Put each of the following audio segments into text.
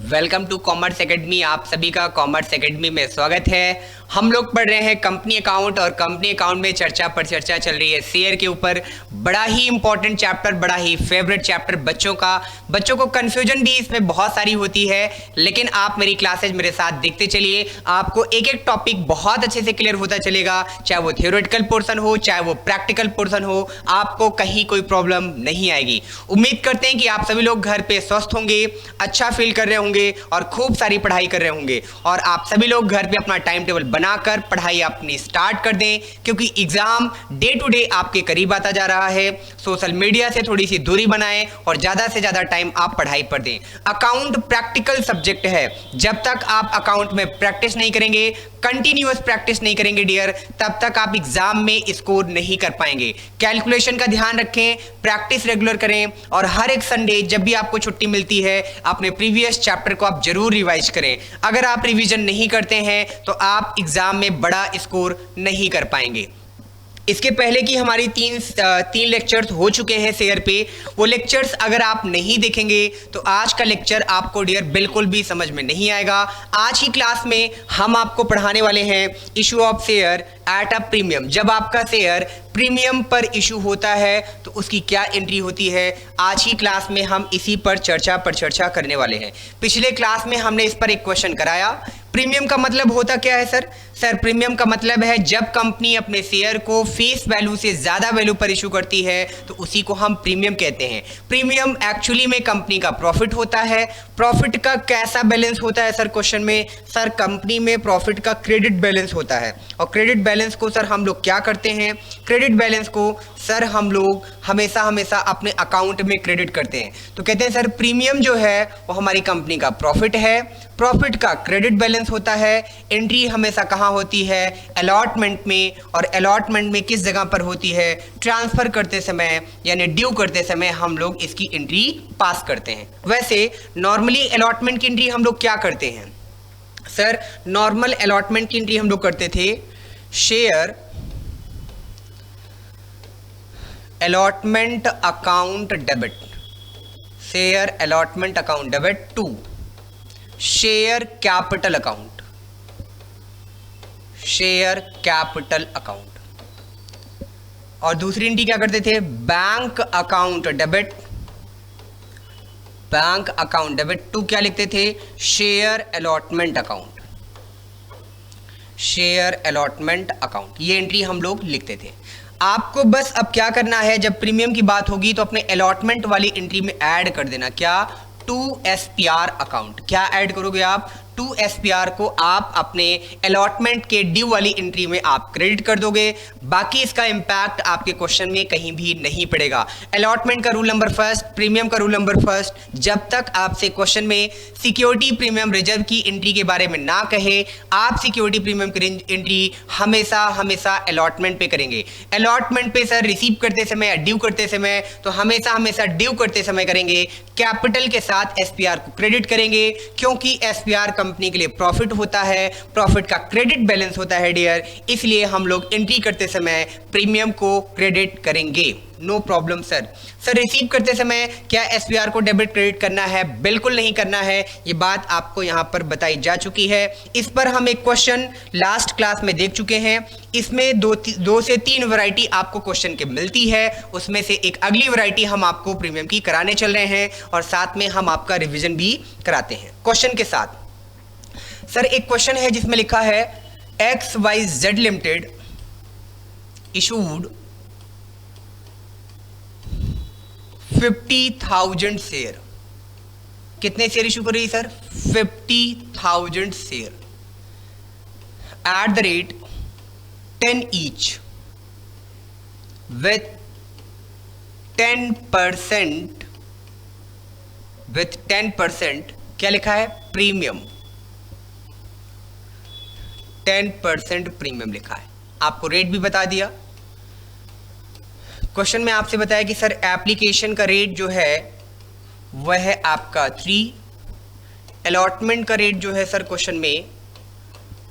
Welcome to commerce academy. आप सभी का कॉमर्स एकेडमी में स्वागत है। हम लोग पढ़ रहे हैं कंपनी अकाउंट और कंपनी अकाउंट में चर्चा पर चर्चा चल रही है शेयर के ऊपर। बड़ा ही इंपॉर्टेंट चैप्टर, बड़ा ही फेवरेट चैप्टर बच्चों को कंफ्यूजन भी इसमें बहुत सारी होती है, लेकिन आप मेरी क्लासेज मेरे साथ देखते चलिए, आपको एक एक टॉपिक बहुत अच्छे से क्लियर होता चलेगा। चाहे वो थियोरेटिकल पोर्शन हो, चाहे वो प्रैक्टिकल पोर्शन हो, आपको कहीं कोई प्रॉब्लम नहीं आएगी। उम्मीद करते हैं कि आप सभी लोग घर पे स्वस्थ होंगे, अच्छा फील कर रहे होंगे और खूब सारी पढ़ाई कर रहे होंगे, और आप सभी लोग घर पे अपना टाइम टेबल बनाकर पढ़ाई अपनी स्टार्ट कर दें, क्योंकि एग्जाम डे टू डे आपके करीब आता जा रहा है। सोशल मीडिया से थोड़ी सी दूरी बनाएं और ज्यादा से ज्यादा टाइम आप पढ़ाई पर दें। अकाउंट प्रैक्टिकल सब्जेक्ट है, जब तक आप अकाउंट में प्रैक्टिस नहीं करेंगे, कंटिन्यूअस प्रैक्टिस नहीं करेंगे डियर, तब तक आप एग्जाम में स्कोर नहीं कर पाएंगे। कैलकुलेशन का ध्यान रखें, प्रैक्टिस रेगुलर करें, और हर एक संडे जब भी आपको छुट्टी मिलती है अपने प्रीवियस चैप्टर को आप जरूर रिवाइज करें। अगर आप रिवीजन नहीं करते हैं तो आप एग्जाम में बड़ा स्कोर नहीं कर पाएंगे। इसके पहले की हमारी तीन लेक्चर्स हो चुके हैं शेयर पे। वो लेक्चर्स अगर आप नहीं देखेंगे तो आज का लेक्चर आपको डियर बिल्कुल भी समझ में नहीं आएगा। आज की क्लास में हम आपको पढ़ाने वाले हैं issue of share at a premium. जब आपका शेयर प्रीमियम पर इशू होता है तो उसकी क्या एंट्री होती है, आज की क्लास में हम इसी पर चर्चा करने वाले हैं। पिछले क्लास में हमने इस पर एक क्वेश्चन कराया। प्रीमियम का मतलब होता क्या है सर? प्रीमियम का मतलब है जब कंपनी अपने शेयर को फेस वैल्यू से ज्यादा वैल्यू पर इशू करती है तो उसी को हम प्रीमियम कहते हैं। प्रीमियम एक्चुअली में कंपनी का प्रॉफिट होता है। प्रॉफिट का कैसा बैलेंस होता है सर? क्वेश्चन में सर कंपनी में प्रॉफिट का क्रेडिट बैलेंस होता है, और क्रेडिट बैलेंस को सर हम लोग क्या करते हैं? क्रेडिट बैलेंस को सर हम लोग हमेशा अपने अकाउंट में क्रेडिट करते हैं। तो कहते हैं सर प्रीमियम जो है वो हमारी कंपनी का प्रॉफिट है, प्रॉफिट का क्रेडिट बैलेंस होता है। एंट्री हमेशा कहाँ होती है? अलॉटमेंट में। और अलॉटमेंट में किस जगह पर होती है? ट्रांसफर करते समय यानी ड्यू करते समय हम लोग इसकी एंट्री पास करते हैं। वैसे नॉर्मली अलॉटमेंट की एंट्री हम लोग क्या करते हैं सर? नॉर्मल अलॉटमेंट की एंट्री हम लोग करते थे share allotment account debit, share allotment account debit to share capital account, share capital account. और दूसरी एंट्री क्या करते थे? Bank account debit, bank account debit to क्या लिखते थे? Share allotment account, share allotment account. ये एंट्री हम लोग लिखते थे। आपको बस अब क्या करना है, जब प्रीमियम की बात होगी तो अपने अलॉटमेंट वाली एंट्री में ऐड कर देना क्या? To SPR account. क्या ऐड करोगे आप? टू एसपीआर को आप अपने अलॉटमेंट के ड्यू वाली एंट्री में आप क्रेडिट कर दोगे। बाकी इसका इंपैक्ट आपके क्वेश्चन में कहीं भी नहीं पड़ेगा। अलॉटमेंट का रूल नंबर फर्स्ट, प्रीमियम का रूल नंबर फर्स्ट, जब तक आपसे क्वेश्चन में सिक्योरिटी प्रीमियम रिजर्व की एंट्री के बारे में ना कहे, आप सिक्योरिटी प्रीमियम की एंट्री हमेशा अलॉटमेंट पे करेंगे। अलॉटमेंट पे सर रिसीव करते समय या ड्यू करते समय तो हमेशा ड्यू करते समय करेंगे कैपिटल के साथ एसपीआर को क्रेडिट करेंगे, क्योंकि एसपीआर कंपनी के लिए प्रॉफिट होता है, प्रॉफिट का क्रेडिट बैलेंस होता है डियर, इसलिए हम लोग एंट्री करते समय प्रीमियम को क्रेडिट करेंगे। No problem sir. रिसीव करते समय क्या एसपीआर को डेबिट क्रेडिट करना है? बिल्कुल नहीं करना है, ये बात आपको यहां पर बताई जा चुकी है। इस पर हम एक क्वेश्चन लास्ट क्लास में देख चुके हैं। इसमें दो से तीन वैरायटी आपको क्वेश्चन के मिलती है, उसमें से एक अगली वैरायटी हम आपको प्रीमियम की कराने चल रहे हैं, और साथ में हम आपका रिविजन भी कराते हैं क्वेश्चन के साथ। सर एक क्वेश्चन है जिसमें लिखा है XYZ लिमिटेड इशूड 50,000 शेयर। कितने शेयर इशू कर रही है sir? 50,000 share at the rate 10 each with 10% क्या लिखा है? प्रीमियम। 10% प्रीमियम लिखा है। आपको रेट भी बता दिया। क्वेश्चन में आपसे बताया कि सर एप्लीकेशन का रेट जो है वह है आपका 3, अलॉटमेंट का रेट जो है सर क्वेश्चन में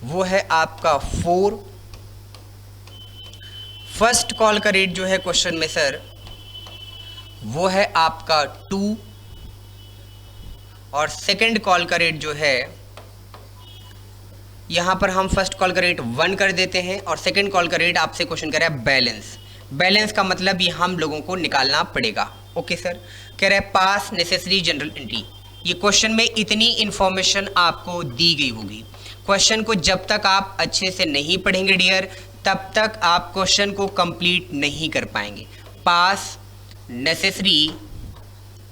वो है आपका 4, फर्स्ट कॉल का रेट जो है क्वेश्चन में सर वो है आपका 2, और सेकंड कॉल का रेट जो है यहाँ पर हम फर्स्ट कॉल का रेट 1 कर देते हैं और सेकंड कॉल का रेट आपसे क्वेश्चन कर रहा है बैलेंस। बैलेंस का मतलब ये हम लोगों को निकालना पड़ेगा। ओके सर, कह रहा है पास नेसेसरी जनरल एंट्री। ये क्वेश्चन में इतनी इंफॉर्मेशन आपको दी गई होगी। क्वेश्चन को जब तक आप अच्छे से नहीं पढ़ेंगे डियर, तब तक आप क्वेश्चन को कंप्लीट नहीं कर पाएंगे। Pass necessary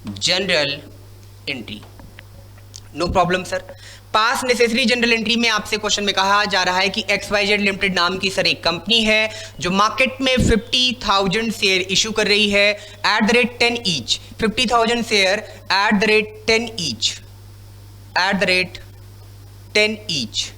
journal entry, no problem sir. Pass necessary journal entry में आपसे क्वेश्चन में कहा जा रहा है कि XYZ लिमिटेड नाम की सर एक कंपनी है जो मार्केट में 50,000 शेयर इशू कर रही है at the rate 10 each. 50,000 share at the rate 10 each, at the rate 10 each,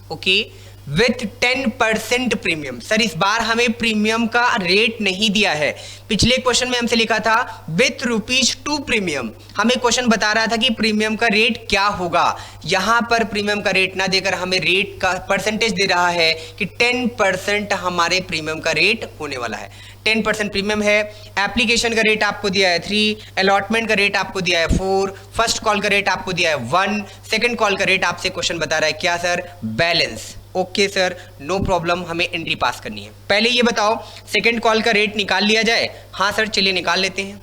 okay, with 10% premium. Sir इस बार हमें प्रीमियम का रेट नहीं दिया है। पिछले क्वेश्चन में हमसे लिखा था विथ ₹2 प्रीमियम। हमें क्वेश्चन बता रहा था कि प्रीमियम का रेट क्या होगा। यहां पर प्रीमियम का रेट ना देकर हमें रेट का परसेंटेज दे रहा है कि 10% हमारे प्रीमियम का रेट होने वाला है। 10% प्रीमियम है। एप्लीकेशन का रेट आपको दिया है 3, अलॉटमेंट का रेट आपको दिया है 4, फर्स्ट कॉल का रेट आपको दिया है 1, सेकंड कॉल का रेट आपसे क्वेश्चन बता रहा है क्या sir, balance. Okay sir, no problem, हमें एंट्री पास करनी है। पहले ये बताओ सेकंड कॉल का रेट निकाल लिया जाए। हाँ सर चलिए निकाल लेते हैं।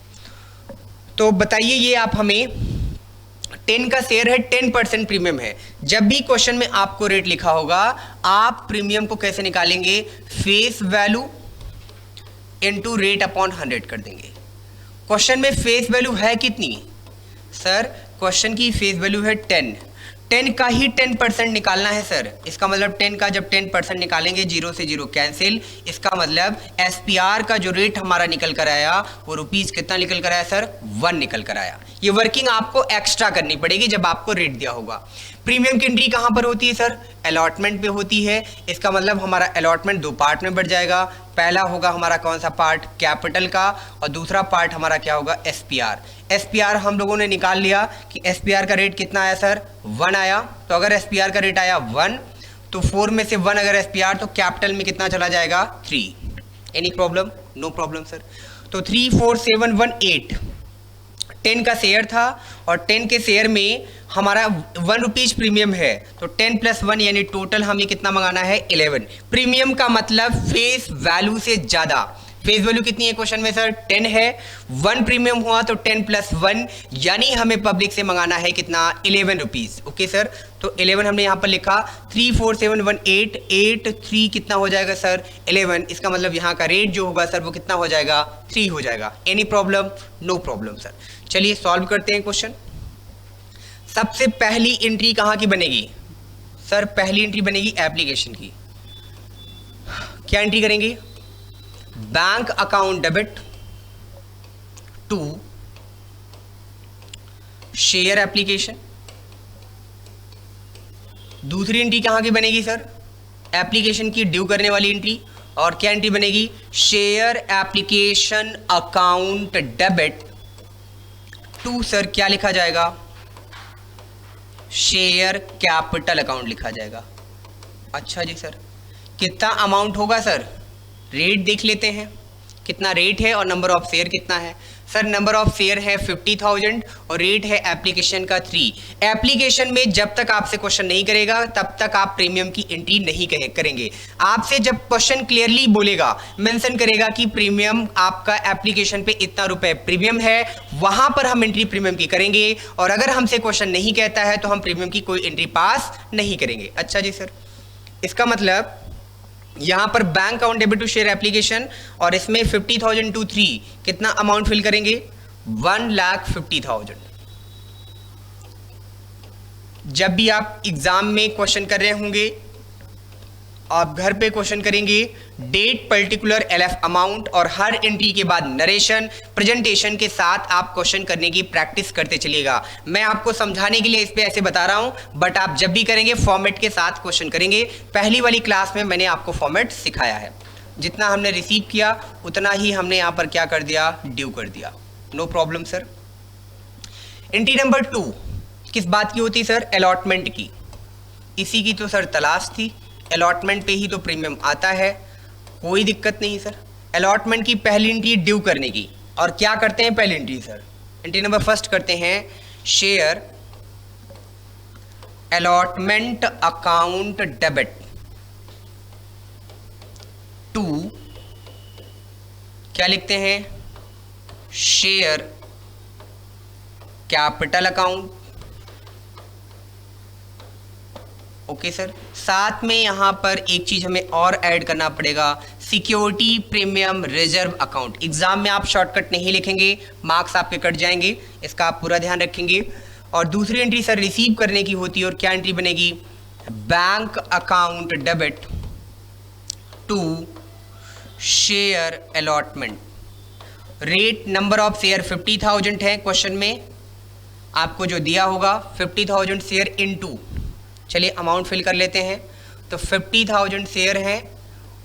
तो बताइए ये आप हमें 10 का शेयर है, 10% प्रीमियम है। जब भी क्वेश्चन में आपको रेट लिखा होगा आप प्रीमियम को कैसे निकालेंगे, face value into rate upon 100 कर देंगे। क्वेश्चन में फेस वैल्यू है कितनी सर, क्वेश्चन की फेस वैल्यू है 10 का ही 10% निकालना है सर। इसका मतलब 10 का जब 10% निकालेंगे 0 से 0 कैंसिल। इसका मतलब SPR का जो रेट हमारा निकल कर आया वो रुपीस कितना निकल कर आया सर, 1 निकल कर आया। ये वर्किंग आपको एक्स्ट्रा करनी पड़ेगी जब आपको रेट दिया होगा। प्रीमियम की एंट्री कहाँ पर होती है सर, अलॉटमेंट पे होती है। इसका मतलब हमारा अलॉटमेंट 2 पार्ट में बढ़ जाएगा। पहला होगा हमारा कौन सा पार्ट, कैपिटल का, और दूसरा पार्ट हमारा क्या होगा, SPR हम लोगों ने निकाल लिया कि SPR का रेट कितना आया सर, 1 आया। तो अगर SPR का रेट आया 1 तो 4 में से 1 अगर SPR तो कैपिटल में कितना चला जाएगा, 3। Any problem, no problem sir. तो 3 4 7 1 8, 10 का शेयर था और 10 के शेयर में हमारा 1 रुपीज प्रीमियम है। तो 10 + 1 यानी टोटल हमें कितना मंगाना है, 11। प्रीमियम का मतलब फेस वैल्यू से ज़्यादा। फेस वैल्यू कितनी है क्वेश्चन में सर, 10 है। 1 प्रीमियम हुआ तो 10 + 1 यानी हमें पब्लिक से मंगाना है कितना, 11 रुपीज़। ओके सर, तो 11 हमने यहाँ पर लिखा। 3 4 7 1 8, 8 3 कितना हो जाएगा सर, 11। इसका मतलब यहाँ का रेट जो होगा सर वो कितना हो जाएगा, 3 हो जाएगा। Any problem, no problem sir. चलिए सॉल्व करते हैं क्वेश्चन। सबसे पहली एंट्री कहाँ की बनेगी सर, पहली एंट्री बनेगी एप्लीकेशन की। क्या एंट्री करेंगे, bank account debit to share application. दूसरी एंट्री कहाँ की बनेगी सर, एप्लीकेशन की ड्यू करने वाली एंट्री। और क्या एंट्री बनेगी, share application account debit to sir क्या लिखा जाएगा, शेयर कैपिटल अकाउंट लिखा जाएगा। अच्छा जी सर, कितना अमाउंट होगा सर, रेट देख लेते हैं कितना रेट है और नंबर ऑफ शेयर कितना है। सर नंबर ऑफ शेयर है 50,000 और रेट है एप्लीकेशन का 3। एप्लीकेशन में जब तक आपसे क्वेश्चन नहीं करेगा तब तक आप प्रीमियम की एंट्री नहीं करेंगे। आपसे जब क्वेश्चन क्लियरली बोलेगा, मेंशन करेगा कि प्रीमियम आपका एप्लीकेशन पे इतना रुपए प्रीमियम है, वहां पर हम एंट्री प्रीमियम की करेंगे। और अगर हमसे क्वेश्चन नहीं कहता है तो हम प्रीमियम की कोई एंट्री पास नहीं करेंगे। अच्छा जी सर, इसका मतलब यहाँ पर bank account debit to share application और इसमें 50,000 to 3 कितना अमाउंट फिल करेंगे, 1,50,000। जब भी आप एग्जाम में क्वेश्चन कर रहे होंगे, आप घर पे क्वेश्चन करेंगे, डेट, पर्टिकुलर, LF अमाउंट और हर एंट्री के बाद नरेशन प्रेजेंटेशन के साथ आप क्वेश्चन करने की प्रैक्टिस करते चलिएगा। मैं आपको समझाने के लिए इस पे ऐसे बता रहा हूं, बट आप जब भी करेंगे फॉर्मेट के साथ क्वेश्चन करेंगे। पहली वाली क्लास में मैंने आपको फॉर्मेट सिखाया है, जितना हमने रिसीव किया उतना ही हमने यहाँ पर क्या कर दिया, ड्यू कर दिया। No problem sir. Entry number 2 किस बात की होती है सर, अलॉटमेंट की। इसी की तो सर तलाश थी, अलॉटमेंट पे ही तो प्रीमियम आता है, कोई दिक्कत नहीं सर। अलॉटमेंट की पहली एंट्री ड्यू करने की, और क्या करते हैं पहली entry sir, entry number first करते हैं share allotment account debit to, क्या लिखते हैं, share capital account. Okay sir, साथ में यहां पर एक चीज हमें और ऐड करना पड़ेगा, security premium reserve account. Exam में आप शॉर्टकट नहीं लिखेंगे, मार्क्स आपके कट जाएंगे, इसका आप पूरा ध्यान रखेंगे। और दूसरी एंट्री सर रिसीव करने की होती है, और क्या एंट्री बनेगी, bank account debit to share allotment. Rate number of share 50,000 है, क्वेश्चन में आपको जो दिया होगा 50,000 शेयर इनटू, चलिए अमाउंट फिल कर लेते हैं। तो 50,000 शेयर हैं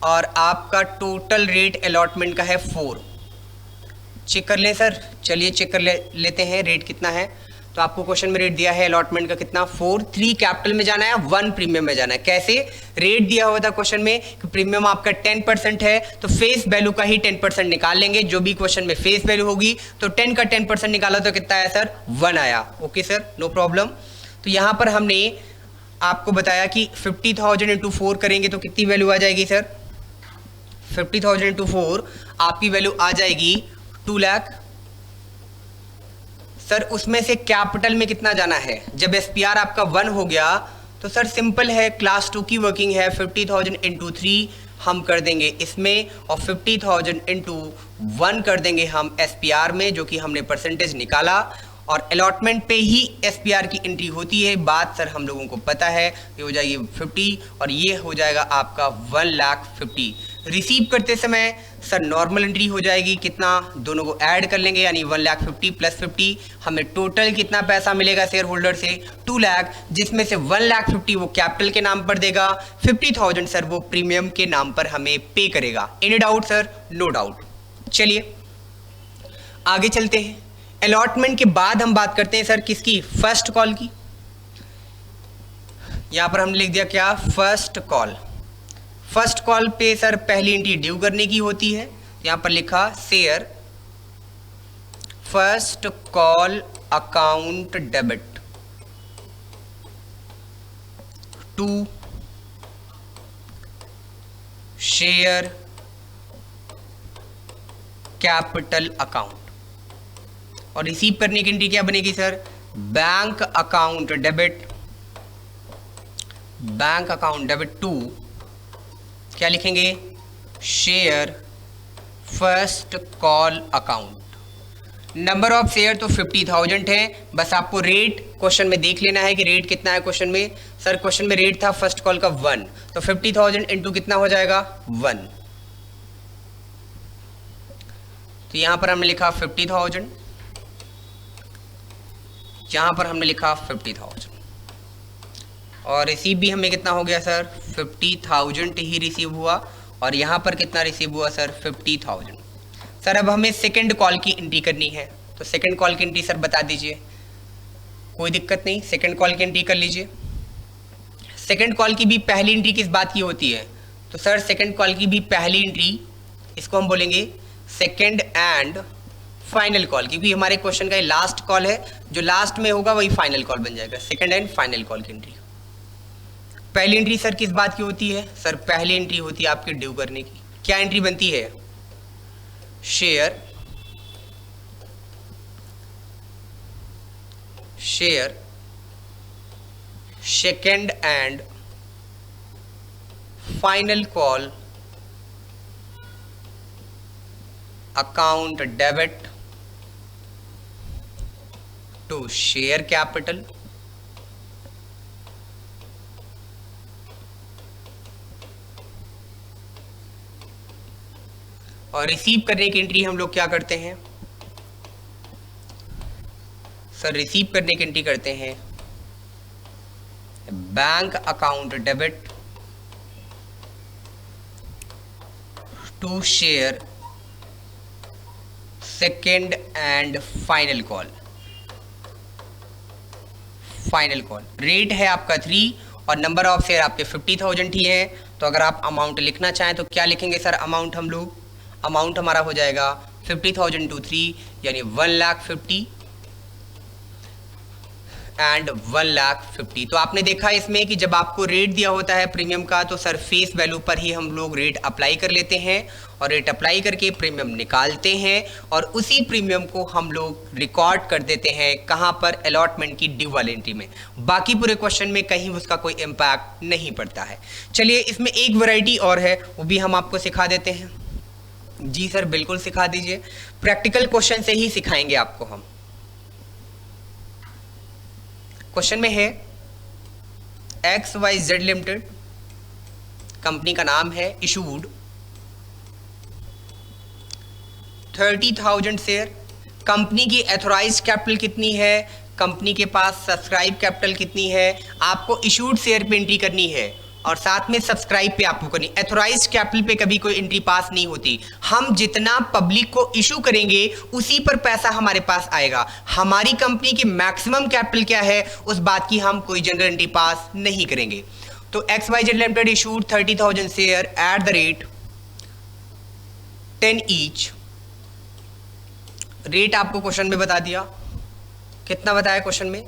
और आपका टोटल रेट अलॉटमेंट का है 4। चेक कर लें सर, चलिए चेक कर लेते हैं रेट कितना है। तो आपको क्वेश्चन में रेट दिया है अलॉटमेंट का कितना, 4। 3 कैपिटल में जाना है, 1 प्रीमियम में जाना है। कैसे, रेट दिया हुआ था क्वेश्चन में कि प्रीमियम आपका 10% है, तो फेस वैल्यू का ही 10% निकाल लेंगे। जो भी क्वेश्चन में फेस वैल्यू होगी, तो 10 का 10% निकाला तो कितना आया सर, 1 आया। Okay sir, no problem. तो यहाँ पर हमने आपको बताया कि 50,000 इंटू 4 करेंगे तो कितनी वैल्यू आ जाएगी सर, 50,000 इंटू 4 आपकी वैल्यू आ जाएगी 2 लाख। सर उसमें से कैपिटल में कितना जाना है, जब एसपीआर आपका 1 हो गया तो सर सिंपल है, क्लास 2 की वर्किंग है, 50,000 इंटू 3 हम कर देंगे इसमें, और 50,000 इंटू 1 कर देंगे हम एसपीआर में, जो कि हमने परसेंटेज निकाला। और अलॉटमेंट पे ही एसपीआर की एंट्री होती है, बात सर हम लोगों को पता है। ये हो जाएगी 50 और ये हो जाएगा आपका 1,50,000। रिसीव करते समय सर नॉर्मल एंट्री हो जाएगी, कितना, दोनों को ऐड कर लेंगे, यानी 1,50,000 प्लस 50, हमें टोटल कितना पैसा मिलेगा शेयर होल्डर से, 2 लाख, जिसमें से 1,50,000 वो कैपिटल के नाम पर देगा, 50,000 सर वो प्रीमियम के नाम पर हमें पे करेगा। Any doubt sir? No doubt. चलिए आगे चलते हैं। अलॉटमेंट के बाद हम बात करते हैं सर किसकी, फर्स्ट कॉल की। यहां पर हमने लिख दिया क्या, फर्स्ट कॉल। फर्स्ट कॉल पे सर पहली एंट्री ड्यू करने की होती है, यहां पर लिखा share first call account debit to share capital account. और रिसीव करने की एंट्री क्या बनेगी sir, bank account debit, bank account debit to, क्या लिखेंगे, share first call account. Number of share तो 50,000 है, बस आपको रेट क्वेश्चन में देख लेना है कि रेट कितना है क्वेश्चन में। सर क्वेश्चन में रेट था फर्स्ट कॉल का 1, तो 50,000 इंटू कितना हो जाएगा, 1। तो यहां पर हमने लिखा 50,000, यहां पर हमने लिखा 50,000, और रिसीव भी हमें कितना हो गया सर, 50,000 ही रिसीव हुआ, और यहां पर कितना रिसीव हुआ सर, 50,000। सर अब हमें सेकंड कॉल की एंट्री करनी है, तो सेकंड कॉल की एंट्री सर बता दीजिए। कोई दिक्कत नहीं, सेकंड कॉल की एंट्री कर लीजिए। सेकंड कॉल की भी पहली एंट्री किस बात की होती है, तो सर सेकंड कॉल की भी पहली एंट्री, इसको हम बोलेंगे सेकंड एंड फाइनल कॉल, क्योंकि हमारे क्वेश्चन का लास्ट कॉल है, जो लास्ट में होगा वही फाइनल कॉल बन जाएगा। सेकंड एंड फाइनल कॉल की एंट्री। पहली एंट्री सर किस बात की होती है, सर पहली एंट्री होती है आपके ड्यू करने की। क्या एंट्री बनती है, share second and final call account debit to share capital और रिसीव करने की एंट्री हम लोग क्या करते हैं सर, रिसीव करने की एंट्री करते हैं bank account debit to share second and final call. Final call rate है आपका 3 और नंबर ऑफ शेयर आपके 50,000 ही है। तो अगर आप अमाउंट लिखना चाहें तो क्या लिखेंगे सर, अमाउंट हम लोग, अमाउंट हमारा हो जाएगा 50,000 टू 3 यानी 1,50,000 एंड 1,50,000। तो आपने देखा इसमें कि जब आपको रेट दिया होता है प्रीमियम का तो सर फेस वैल्यू पर ही हम लोग रेट अप्लाई कर लेते हैं और रेट अप्लाई करके प्रीमियम निकालते हैं और उसी प्रीमियम को हम लोग रिकॉर्ड कर देते हैं कहाँ पर, अलॉटमेंट की ड्यू वाली एंट्री में। बाकी पूरे क्वेश्चन में कहीं उसका कोई इम्पैक्ट नहीं पड़ता है। चलिए इसमें एक वैरायटी और है, वो भी हम आपको सिखा देते हैं। जी सर बिल्कुल सिखा दीजिए, प्रैक्टिकल क्वेश्चन से ही सिखाएंगे आपको हम। क्वेश्चन में है XYZ लिमिटेड, कंपनी का नाम है, इशूड 30,000 शेयर। कंपनी की एथोराइज कैपिटल कितनी है, कंपनी के पास सब्सक्राइब कैपिटल कितनी है, आपको इशूड शेयर पे एंट्री करनी है और साथ में सब्सक्राइब पे आपको करनी। एथोराइज कैपिटल पे कभी कोई एंट्री पास नहीं होती। हम जितना पब्लिक को इशू करेंगे उसी पर पैसा हमारे पास आएगा। हमारी कंपनी की मैक्सिमम कैपिटल क्या है उस बात की हम कोई जनरल एंट्री पास नहीं करेंगे। तो XYZ limited issued 30,000 share at the rate 10 each. Rate आपको क्वेश्चन में बता दिया, कितना बताया क्वेश्चन में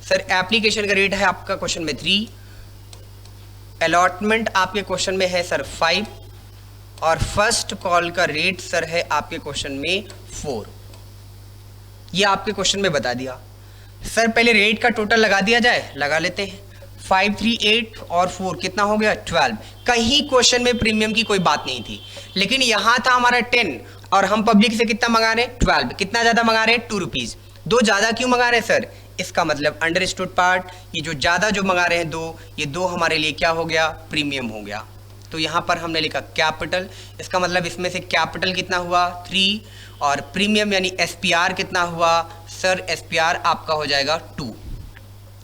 सर, एप्लीकेशन का रेट है आपका क्वेश्चन में 3, अलॉटमेंट आपके क्वेश्चन में है सर 5 और फर्स्ट कॉल का रेट सर है आपके क्वेश्चन में 4। ये आपके क्वेश्चन में बता दिया। सर पहले रेट का टोटल लगा दिया जाए, लगा लेते हैं। 5, 3, 8 और 4 कितना हो गया 12। कहीं क्वेश्चन में प्रीमियम की कोई बात नहीं थी, लेकिन यहां था हमारा 10 और हम पब्लिक से कितना मंगा रहे हैं 12। कितना ज्यादा मंगा रहे हैं 2 रुपीज। 2 ज्यादा क्यों मंगा रहे हैं सर, इसका मतलब अंडरस्टूड पार्ट, ये जो ज़्यादा जो मंगा रहे हैं 2, ये 2 हमारे लिए क्या हो गया, प्रीमियम हो गया। तो यहाँ पर हमने लिखा कैपिटल, इसका मतलब इसमें से कैपिटल कितना हुआ 3 और प्रीमियम यानी SPR कितना हुआ सर, SPR आपका हो जाएगा 2।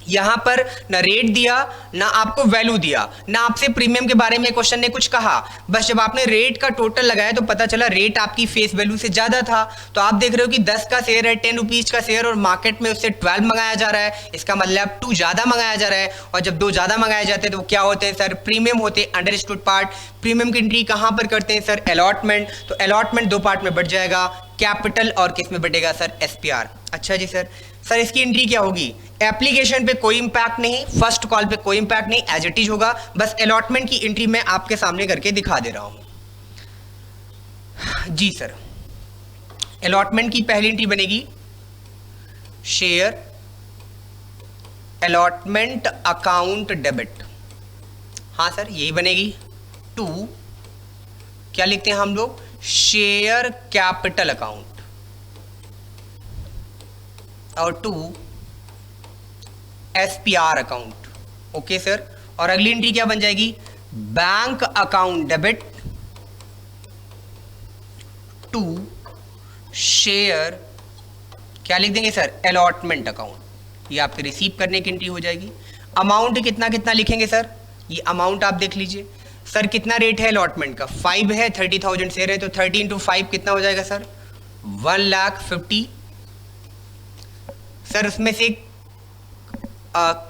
यहाँ पर ना रेट दिया ना आपको वैल्यू दिया, ना आपसे प्रीमियम के बारे में क्वेश्चन ने कुछ कहा। बस जब आपने रेट का टोटल लगाया तो पता चला रेट आपकी फेस वैल्यू से ज़्यादा था। तो आप देख रहे हो कि 10 का शेयर है, 10 रुपीज़ का शेयर और मार्केट में उससे 12 मंगाया जा रहा है। इसका मतलब 2 ज़्यादा मंगाया जा रहा है और जब 2 ज़्यादा मंगाए जाते हैं तो वो क्या होते हैं सर, प्रीमियम होते हैं। अंडरस्टूड पार्ट, प्रीमियम की एंट्री कहाँ पर करते हैं सर, अलॉटमेंट। तो अलॉटमेंट 2 पार्ट में बढ़ जाएगा, कैपिटल और किस में बढ़ेगा सर, SPR। अच्छा जी सर, सर इसकी एंट्री क्या होगी, एप्लीकेशन पे कोई इंपैक्ट नहीं, फर्स्ट कॉल पे कोई इंपैक्ट नहीं, एज इट इज होगा। बस अलॉटमेंट की एंट्री मैं आपके सामने करके दिखा दे रहा हूं। जी सर, अलॉटमेंट की पहली एंट्री बनेगी शेयर अलॉटमेंट अकाउंट डेबिट। हाँ सर यही बनेगी। 2 क्या लिखते हैं हम लोग, शेयर कैपिटल अकाउंट और 2 SPR अकाउंट। ओके सर, और अगली एंट्री क्या बन जाएगी, बैंक अकाउंट डेबिट 2 शेयर क्या लिख देंगे सर, अलॉटमेंट अकाउंट। ये आपके रिसीव करने की एंट्री हो जाएगी। अमाउंट कितना कितना लिखेंगे सर, ये अमाउंट आप देख लीजिए। सर कितना रेट है अलॉटमेंट का, 5 है, 30,000 शेयर है तो 30 × 5 कितना हो जाएगा सर, 1,50,000। सर उसमें से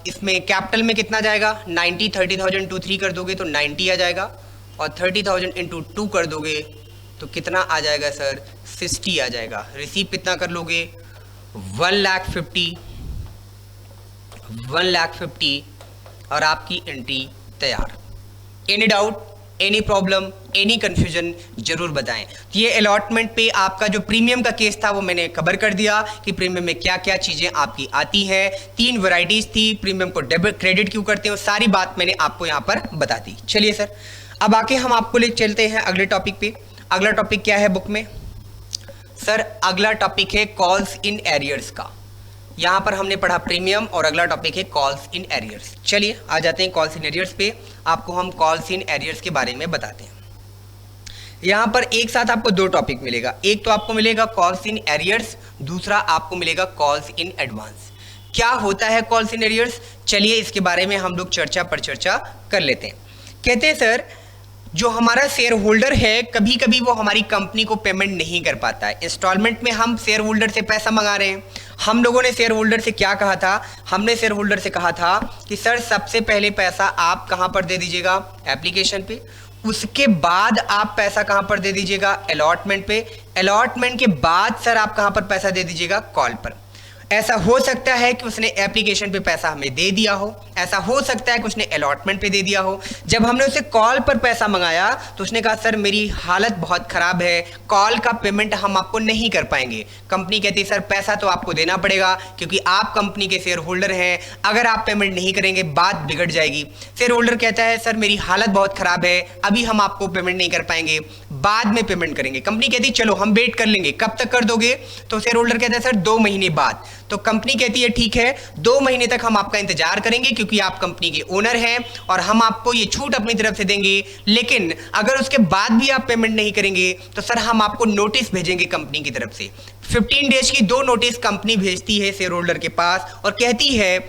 इसमें कैपिटल में कितना जाएगा 90, 30,000 × 3 कर दोगे तो 90 आ जाएगा और 30,000 × 2 कर दोगे तो कितना आ जाएगा सर, 60 आ जाएगा। रिसीव कितना कर लोगे 1,50,000 और आपकी एंट्री तैयार। Any doubt, any problem, any confusion जरूर बताएं। तो ये अलॉटमेंट पे आपका जो प्रीमियम का केस था वो मैंने कवर कर दिया कि प्रीमियम में क्या क्या चीज़ें आपकी आती हैं। 3 वैरायटीज़ थी, प्रीमियम को डेबिट क्रेडिट क्यों करते हैं, सारी बात मैंने आपको यहाँ पर बता दी। चलिए सर, अब आके हम आपको ले चलते हैं अगले टॉपिक पे। अगला टॉपिक क्या है बुक में सर, अगला टॉपिक है कॉल्स इन एरियर्स का। यहाँ पर हमने पढ़ा प्रीमियम और अगला टॉपिक है कॉल्स इन एरियर्स। चलिए आ जाते हैं कॉल्स इन एरियर्स पे। आपको हम कॉल्स इन एरियर्स के बारे में बताते हैं। यहाँ पर एक साथ आपको 2 टॉपिक मिलेगा, एक तो आपको मिलेगा कॉल्स इन एरियर्स, दूसरा आपको मिलेगा कॉल्स इन एडवांस। क्या होता है कॉल्स इन एरियर्स, चलिए इसके बारे में हम लोग चर्चा पर चर्चा कर लेते हैं। कहते हैं सर जो हमारा शेयर होल्डर है कभी कभी वो हमारी कंपनी को पेमेंट नहीं कर पाता है। इंस्टॉलमेंट में हम शेयर होल्डर से पैसा मंगा रहे हैं। हम लोगों ने शेयर होल्डर से क्या कहा था, हमने शेयर होल्डर से कहा था कि सर सबसे पहले पैसा आप कहाँ पर दे दीजिएगा, एप्लीकेशन पे। उसके बाद आप पैसा कहाँ पर दे दीजिएगा, अलॉटमेंट पे। अलॉटमेंट के बाद सर आप कहाँ पर पैसा दे दीजिएगा, कॉल पर। ऐसा हो सकता है कि उसने एप्लीकेशन पे पैसा हमें दे दिया हो, ऐसा हो सकता है कि उसने अलॉटमेंट पे दे दिया हो। जब हमने उसे कॉल पर पैसा मंगाया तो उसने कहा सर मेरी हालत बहुत ख़राब है, कॉल का पेमेंट हम आपको नहीं कर पाएंगे। कंपनी कहती है सर पैसा तो आपको देना पड़ेगा क्योंकि आप कंपनी के शेयर होल्डर हैं, अगर आप पेमेंट नहीं करेंगे बात बिगड़ जाएगी। शेयर होल्डर कहता है सर मेरी हालत बहुत ख़राब है, अभी हम आपको पेमेंट नहीं कर पाएंगे, बाद में पेमेंट करेंगे। कंपनी कहती है चलो हम वेट कर लेंगे, कब तक कर दोगे? तो शेयर होल्डर कहता है सर 2 महीने बाद। तो कंपनी कहती है ठीक है 2 महीने तक हम आपका इंतजार करेंगे क्योंकि आप कंपनी के ओनर हैं और हम आपको ये छूट अपनी तरफ से देंगे, लेकिन अगर उसके बाद भी आप पेमेंट नहीं करेंगे तो सर हम आपको नोटिस भेजेंगे कंपनी की तरफ से। 15 डेज की 2 नोटिस कंपनी भेजती है शेयर होल्डर के पास और कहती है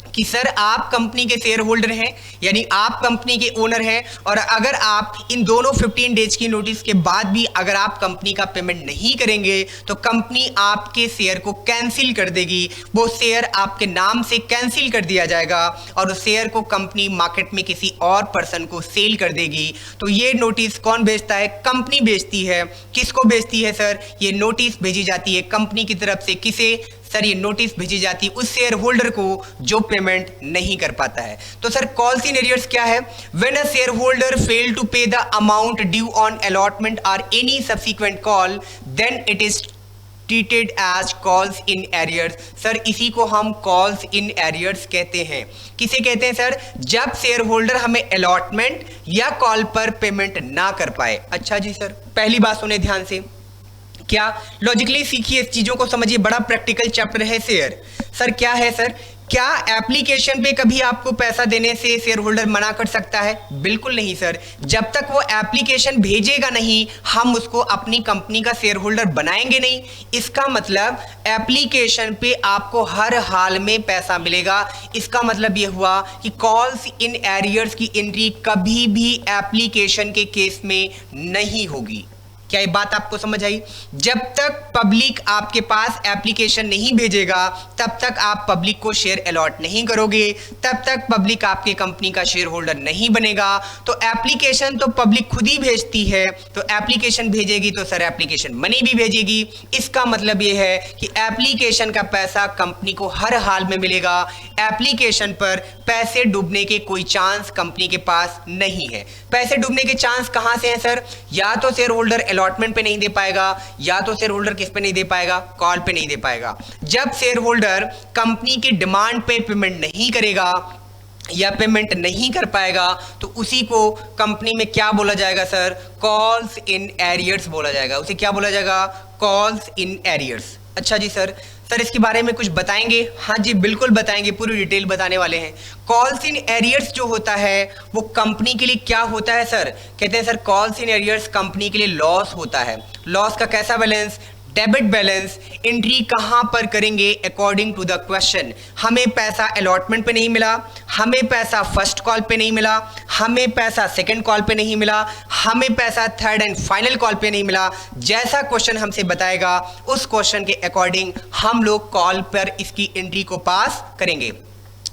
कि सर आप कंपनी के शेयर होल्डर हैं, यानी आप कंपनी के ओनर हैं, और अगर आप इन दोनों 15 डेज की नोटिस के बाद भी अगर आप कंपनी का पेमेंट नहीं करेंगे तो कंपनी आपके शेयर को कैंसिल कर देगी, वो शेयर आपके नाम से कैंसिल कर दिया जाएगा और उस शेयर को कंपनी मार्केट में किसी और पर्सन को सेल कर देगी। तो ये नोटिस कौन भेजता है? कंपनी भेजती है। किसको भेजती है सर? ये नोटिस भेजी जाती है कंपनी की तरफ से। किसे? सर ये नोटिस भेजी जाती है उस शेयर होल्डर को जो पेमेंट नहीं कर पाता है। तो सर कॉल्स इन एरियर्स क्या है? When a shareholder fail to pay the amount due on allotment और any subsequent call, then it is treated as calls in arrears. Sir इसी को हम कॉल्स इन एरियर्स कहते हैं। किसे कहते हैं सर? जब शेयर होल्डर हमें अलॉटमेंट या कॉल पर पेमेंट ना कर पाए। अच्छा जी सर, पहली बात सुने ध्यान से, क्या लॉजिकली सीखिए, इस चीजों को समझिए, बड़ा प्रैक्टिकल चैप्टर है शेयर। सर क्या है सर? क्या एप्लीकेशन पे कभी आपको पैसा देने से शेयर होल्डर मना कर सकता है? बिल्कुल नहीं सर। जब तक वो एप्लीकेशन भेजेगा नहीं हम उसको अपनी कंपनी का शेयर होल्डर बनाएंगे नहीं। इसका मतलब एप्लीकेशन पे आपको हर हाल में पैसा मिलेगा। इसका मतलब ये हुआ कि कॉल्स इन एरियर्स की एंट्री कभी भी एप्लीकेशन के केस में नहीं होगी। क्या ये बात आपको समझ आई? जब तक पब्लिक आपके पास एप्लीकेशन नहीं भेजेगा तब तक आप पब्लिक को शेयर अलॉट नहीं करोगे, तब तक पब्लिक आपके कंपनी का शेयर होल्डर नहीं बनेगा। तो एप्लीकेशन तो पब्लिक खुद ही भेजती है, तो एप्लीकेशन भेजेगी तो सर एप्लीकेशन मनी भी भेजेगी। इसका मतलब ये है कि एप्लीकेशन का पैसा कंपनी को हर हाल में मिलेगा। एप्लीकेशन पर पैसे डूबने के कोई चांस कंपनी के पास नहीं है। पैसे डूबने के चांस कहां से हैं सर? या तो शेयर होल्डर अलॉटमेंट पे नहीं दे पाएगा, या तो शेयर होल्डर किस पे नहीं दे पाएगा? कॉल पे नहीं दे पाएगा। जब शेयर होल्डर कंपनी की डिमांड पे पेमेंट नहीं करेगा या पेमेंट नहीं कर पाएगा तो उसी को कंपनी में क्या बोला जाएगा सर? कॉल्स इन एरियर्स बोला जाएगा। उसे क्या बोला जाएगा? Calls in arrears. अच्छा जी सर, सर इसके बारे में कुछ बताएंगे? हाँ जी बिल्कुल बताएंगे, पूरी डिटेल बताने वाले हैं। कॉल्स इन एरियर्स जो होता है वो कंपनी के लिए क्या होता है सर? कहते हैं sir calls in arrears company के लिए लॉस होता है। लॉस का कैसा बैलेंस? Debit balance. एंट्री कहां पर करेंगे? According to the question. हमें पैसा अलॉटमेंट पे नहीं मिला, हमें पैसा फर्स्ट कॉल पे नहीं मिला, हमें पैसा सेकंड कॉल पे नहीं मिला, हमें पैसा थर्ड एंड फाइनल कॉल पे नहीं मिला। जैसा क्वेश्चन हमसे बताएगा उस क्वेश्चन के अकॉर्डिंग हम लोग कॉल पर इसकी एंट्री को पास करेंगे।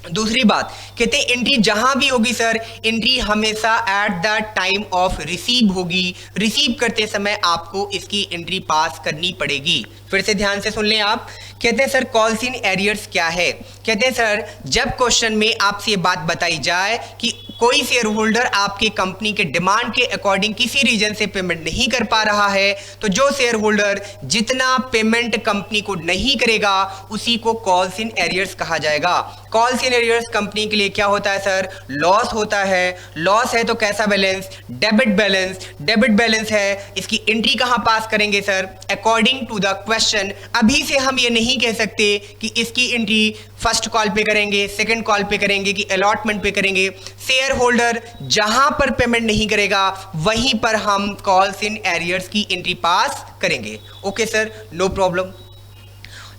दूसरी बात कहते हैं एंट्री जहां भी होगी सर, एंट्री हमेशा at the time of receive होगी। रिसीव करते समय आपको इसकी एंट्री पास करनी पड़ेगी। फिर से ध्यान से सुन लें आप। कहते हैं सर कॉल्स इन एरियर्स क्या है? कहते हैं सर जब क्वेश्चन में आपसे ये बात बताई जाए कि कोई शेयर होल्डर आपकी कंपनी के डिमांड के अकॉर्डिंग किसी रीजन से पेमेंट नहीं कर पा रहा है तो जो शेयर होल्डर जितना पेमेंट कंपनी को नहीं करेगा उसी को कॉल्स इन एरियर्स कहा जाएगा। कॉल्स इन एरियर्स कंपनी के लिए क्या होता है सर? लॉस होता है। लॉस है तो कैसा balance? Debit balance. Debit balance है, इसकी एंट्री कहां पास करेंगे sir? According to the question. अभी से हम ये नहीं कह सकते कि इसकी एंट्री फर्स्ट कॉल पे करेंगे, सेकंड कॉल पे करेंगे कि अलॉटमेंट पे करेंगे। शेयर होल्डर जहां पर पेमेंट नहीं करेगा वहीं पर हम कॉल्स इन एरियर्स की एंट्री पास करेंगे। Okay sir, no problem.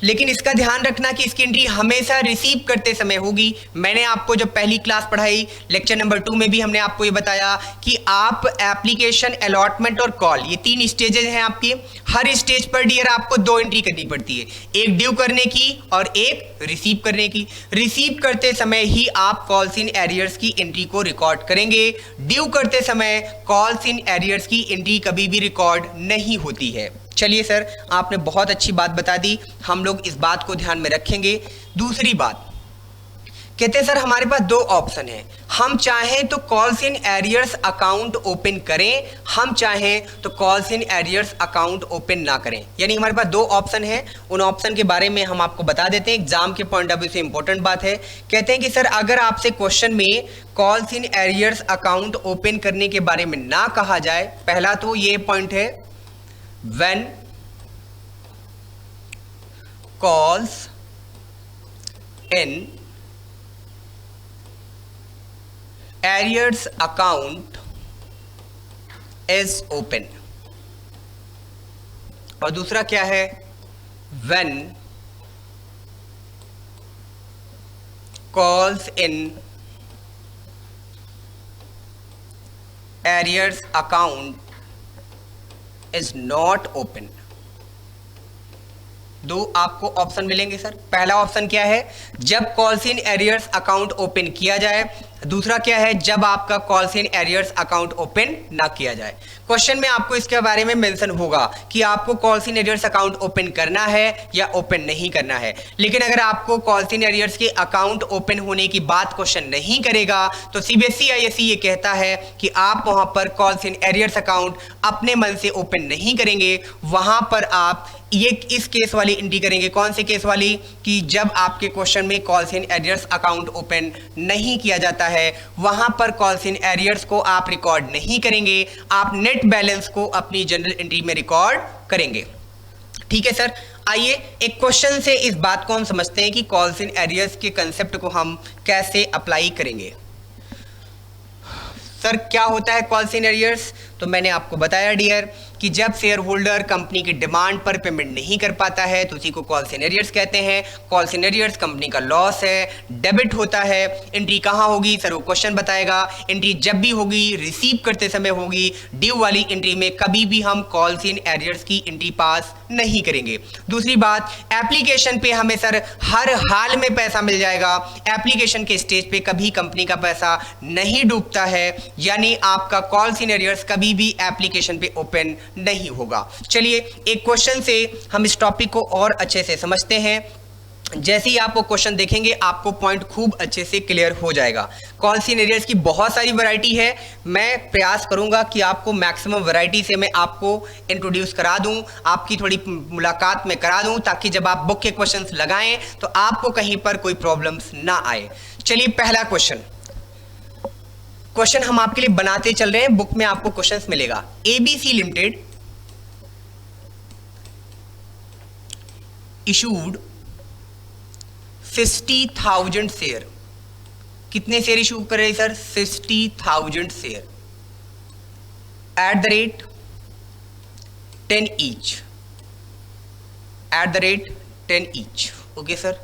लेकिन इसका ध्यान रखना कि इसकी एंट्री हमेशा रिसीव करते समय होगी। मैंने आपको जब पहली क्लास पढ़ाई लेक्चर नंबर 2 में भी हमने आपको ये बताया कि आप एप्लीकेशन, अलॉटमेंट और कॉल, ये 3 स्टेजेस हैं आपके। हर स्टेज पर डियर आपको 2 एंट्री करनी पड़ती है, एक ड्यू करने की और एक रिसीव करने की। रिसीव करते समय ही आप कॉल्स इन एरियर्स की एंट्री को रिकॉर्ड करेंगे। ड्यू करते समय कॉल्स इन एरियर्स की एंट्री कभी भी रिकॉर्ड नहीं होती है। चलिए सर, आपने बहुत अच्छी बात बता दी, हम लोग इस बात को ध्यान में रखेंगे। दूसरी बात कहते हैं सर हमारे पास दो ऑप्शन है, हम चाहें तो calls in arrears account open करें, हम चाहें तो calls in arrears account open ना करें। यानी हमारे पास दो ऑप्शन है, उन ऑप्शन के बारे में हम आपको बता देते हैं, एग्जाम के पॉइंट ऑफ व्यू से इंपॉर्टेंट बात है। कहते हैं कि सर अगर आपसे क्वेश्चन में calls in arrears account open करने के बारे में ना कहा जाए, पहला तो ये पॉइंट है, when calls in arrears account is open, और दूसरा क्या है, when calls in arrears account is not open। दो आपको ऑप्शन मिलेंगे सर। पहला ऑप्शन क्या है, जब calls in arrears account open किया जाए, दूसरा क्या है, जब आपका calls in arrears account open ना किया जाए। क्वेश्चन में आपको इसके बारे में मेंशन होगा कि आपको calls in arrears account open करना है या ओपन नहीं करना है। लेकिन अगर आपको कॉल्स इन एरियर्स के अकाउंट ओपन होने की बात क्वेश्चन नहीं करेगा तो सीबीएसई आईएससी ये कहता है कि आप वहां पर कॉल्स इन एरियर्स अकाउंट अपने मन से ओपन नहीं करेंगे, वहां पर आप ये इस केस वाली एंट्री करेंगे। कौन से केस वाली, कि जब आपके क्वेश्चन में calls in arrears account open नहीं किया जाता है, वहां पर कॉल्स इन एरियर्स को आप रिकॉर्ड नहीं करेंगे, आप नेट बैलेंस को अपनी जनरल एंट्री में रिकॉर्ड करेंगे। ठीक है सर, आइए एक क्वेश्चन से इस बात को हम समझते हैं कि कॉल्स इन एरियर्स के कंसेप्ट को हम कैसे अप्लाई करेंगे। सर क्या होता है कॉल्स इन एरियर्स, तो मैंने आपको बताया डियर कि जब शेयर होल्डर कंपनी की डिमांड पर पेमेंट नहीं कर पाता है तो उसी को कॉल्स इन एरियर्स कहते हैं। कॉल्स इन एरियर्स कंपनी का लॉस है, डेबिट होता है। एंट्री कहाँ होगी सर, वो क्वेश्चन बताएगा। एंट्री जब भी होगी रिसीव करते समय होगी, ड्यू वाली एंट्री में कभी भी हम कॉल्स इन एरियर्स की एंट्री पास नहीं करेंगे। दूसरी बात, एप्लीकेशन पे हमें सर हर हाल में पैसा मिल जाएगा, एप्लीकेशन के स्टेज पे कभी कंपनी का पैसा नहीं डूबता है, यानी आपका कॉल्स इन एरियर्स कभी भी एप्लीकेशन पे ओपन नहीं होगा। चलिए एक क्वेश्चन से हम इस टॉपिक को और अच्छे से समझते हैं। जैसे ही आप वो क्वेश्चन देखेंगे आपको पॉइंट खूब अच्छे से क्लियर हो जाएगा। कॉल्स इन एरियर्स की बहुत सारी वैरायटी है, मैं प्रयास करूंगा कि आपको मैक्सिमम वैरायटी से मैं आपको इंट्रोड्यूस करा दूं, आपकी थोड़ी मुलाकात में करा दूं, ताकि जब आप बुक के क्वेश्चंस लगाएं तो आपको कहीं पर कोई प्रॉब्लम्स ना आए। चलिए पहला क्वेश्चन हम आपके लिए बनाते चल रहे हैं, बुक में आपको क्वेश्चंस मिलेगा। ABC limited issued 60,000 share. कितने शेयर इशू कर रहे हैं sir, 60,000 share at the rate 10 each, at the rate 10 each. Okay sir,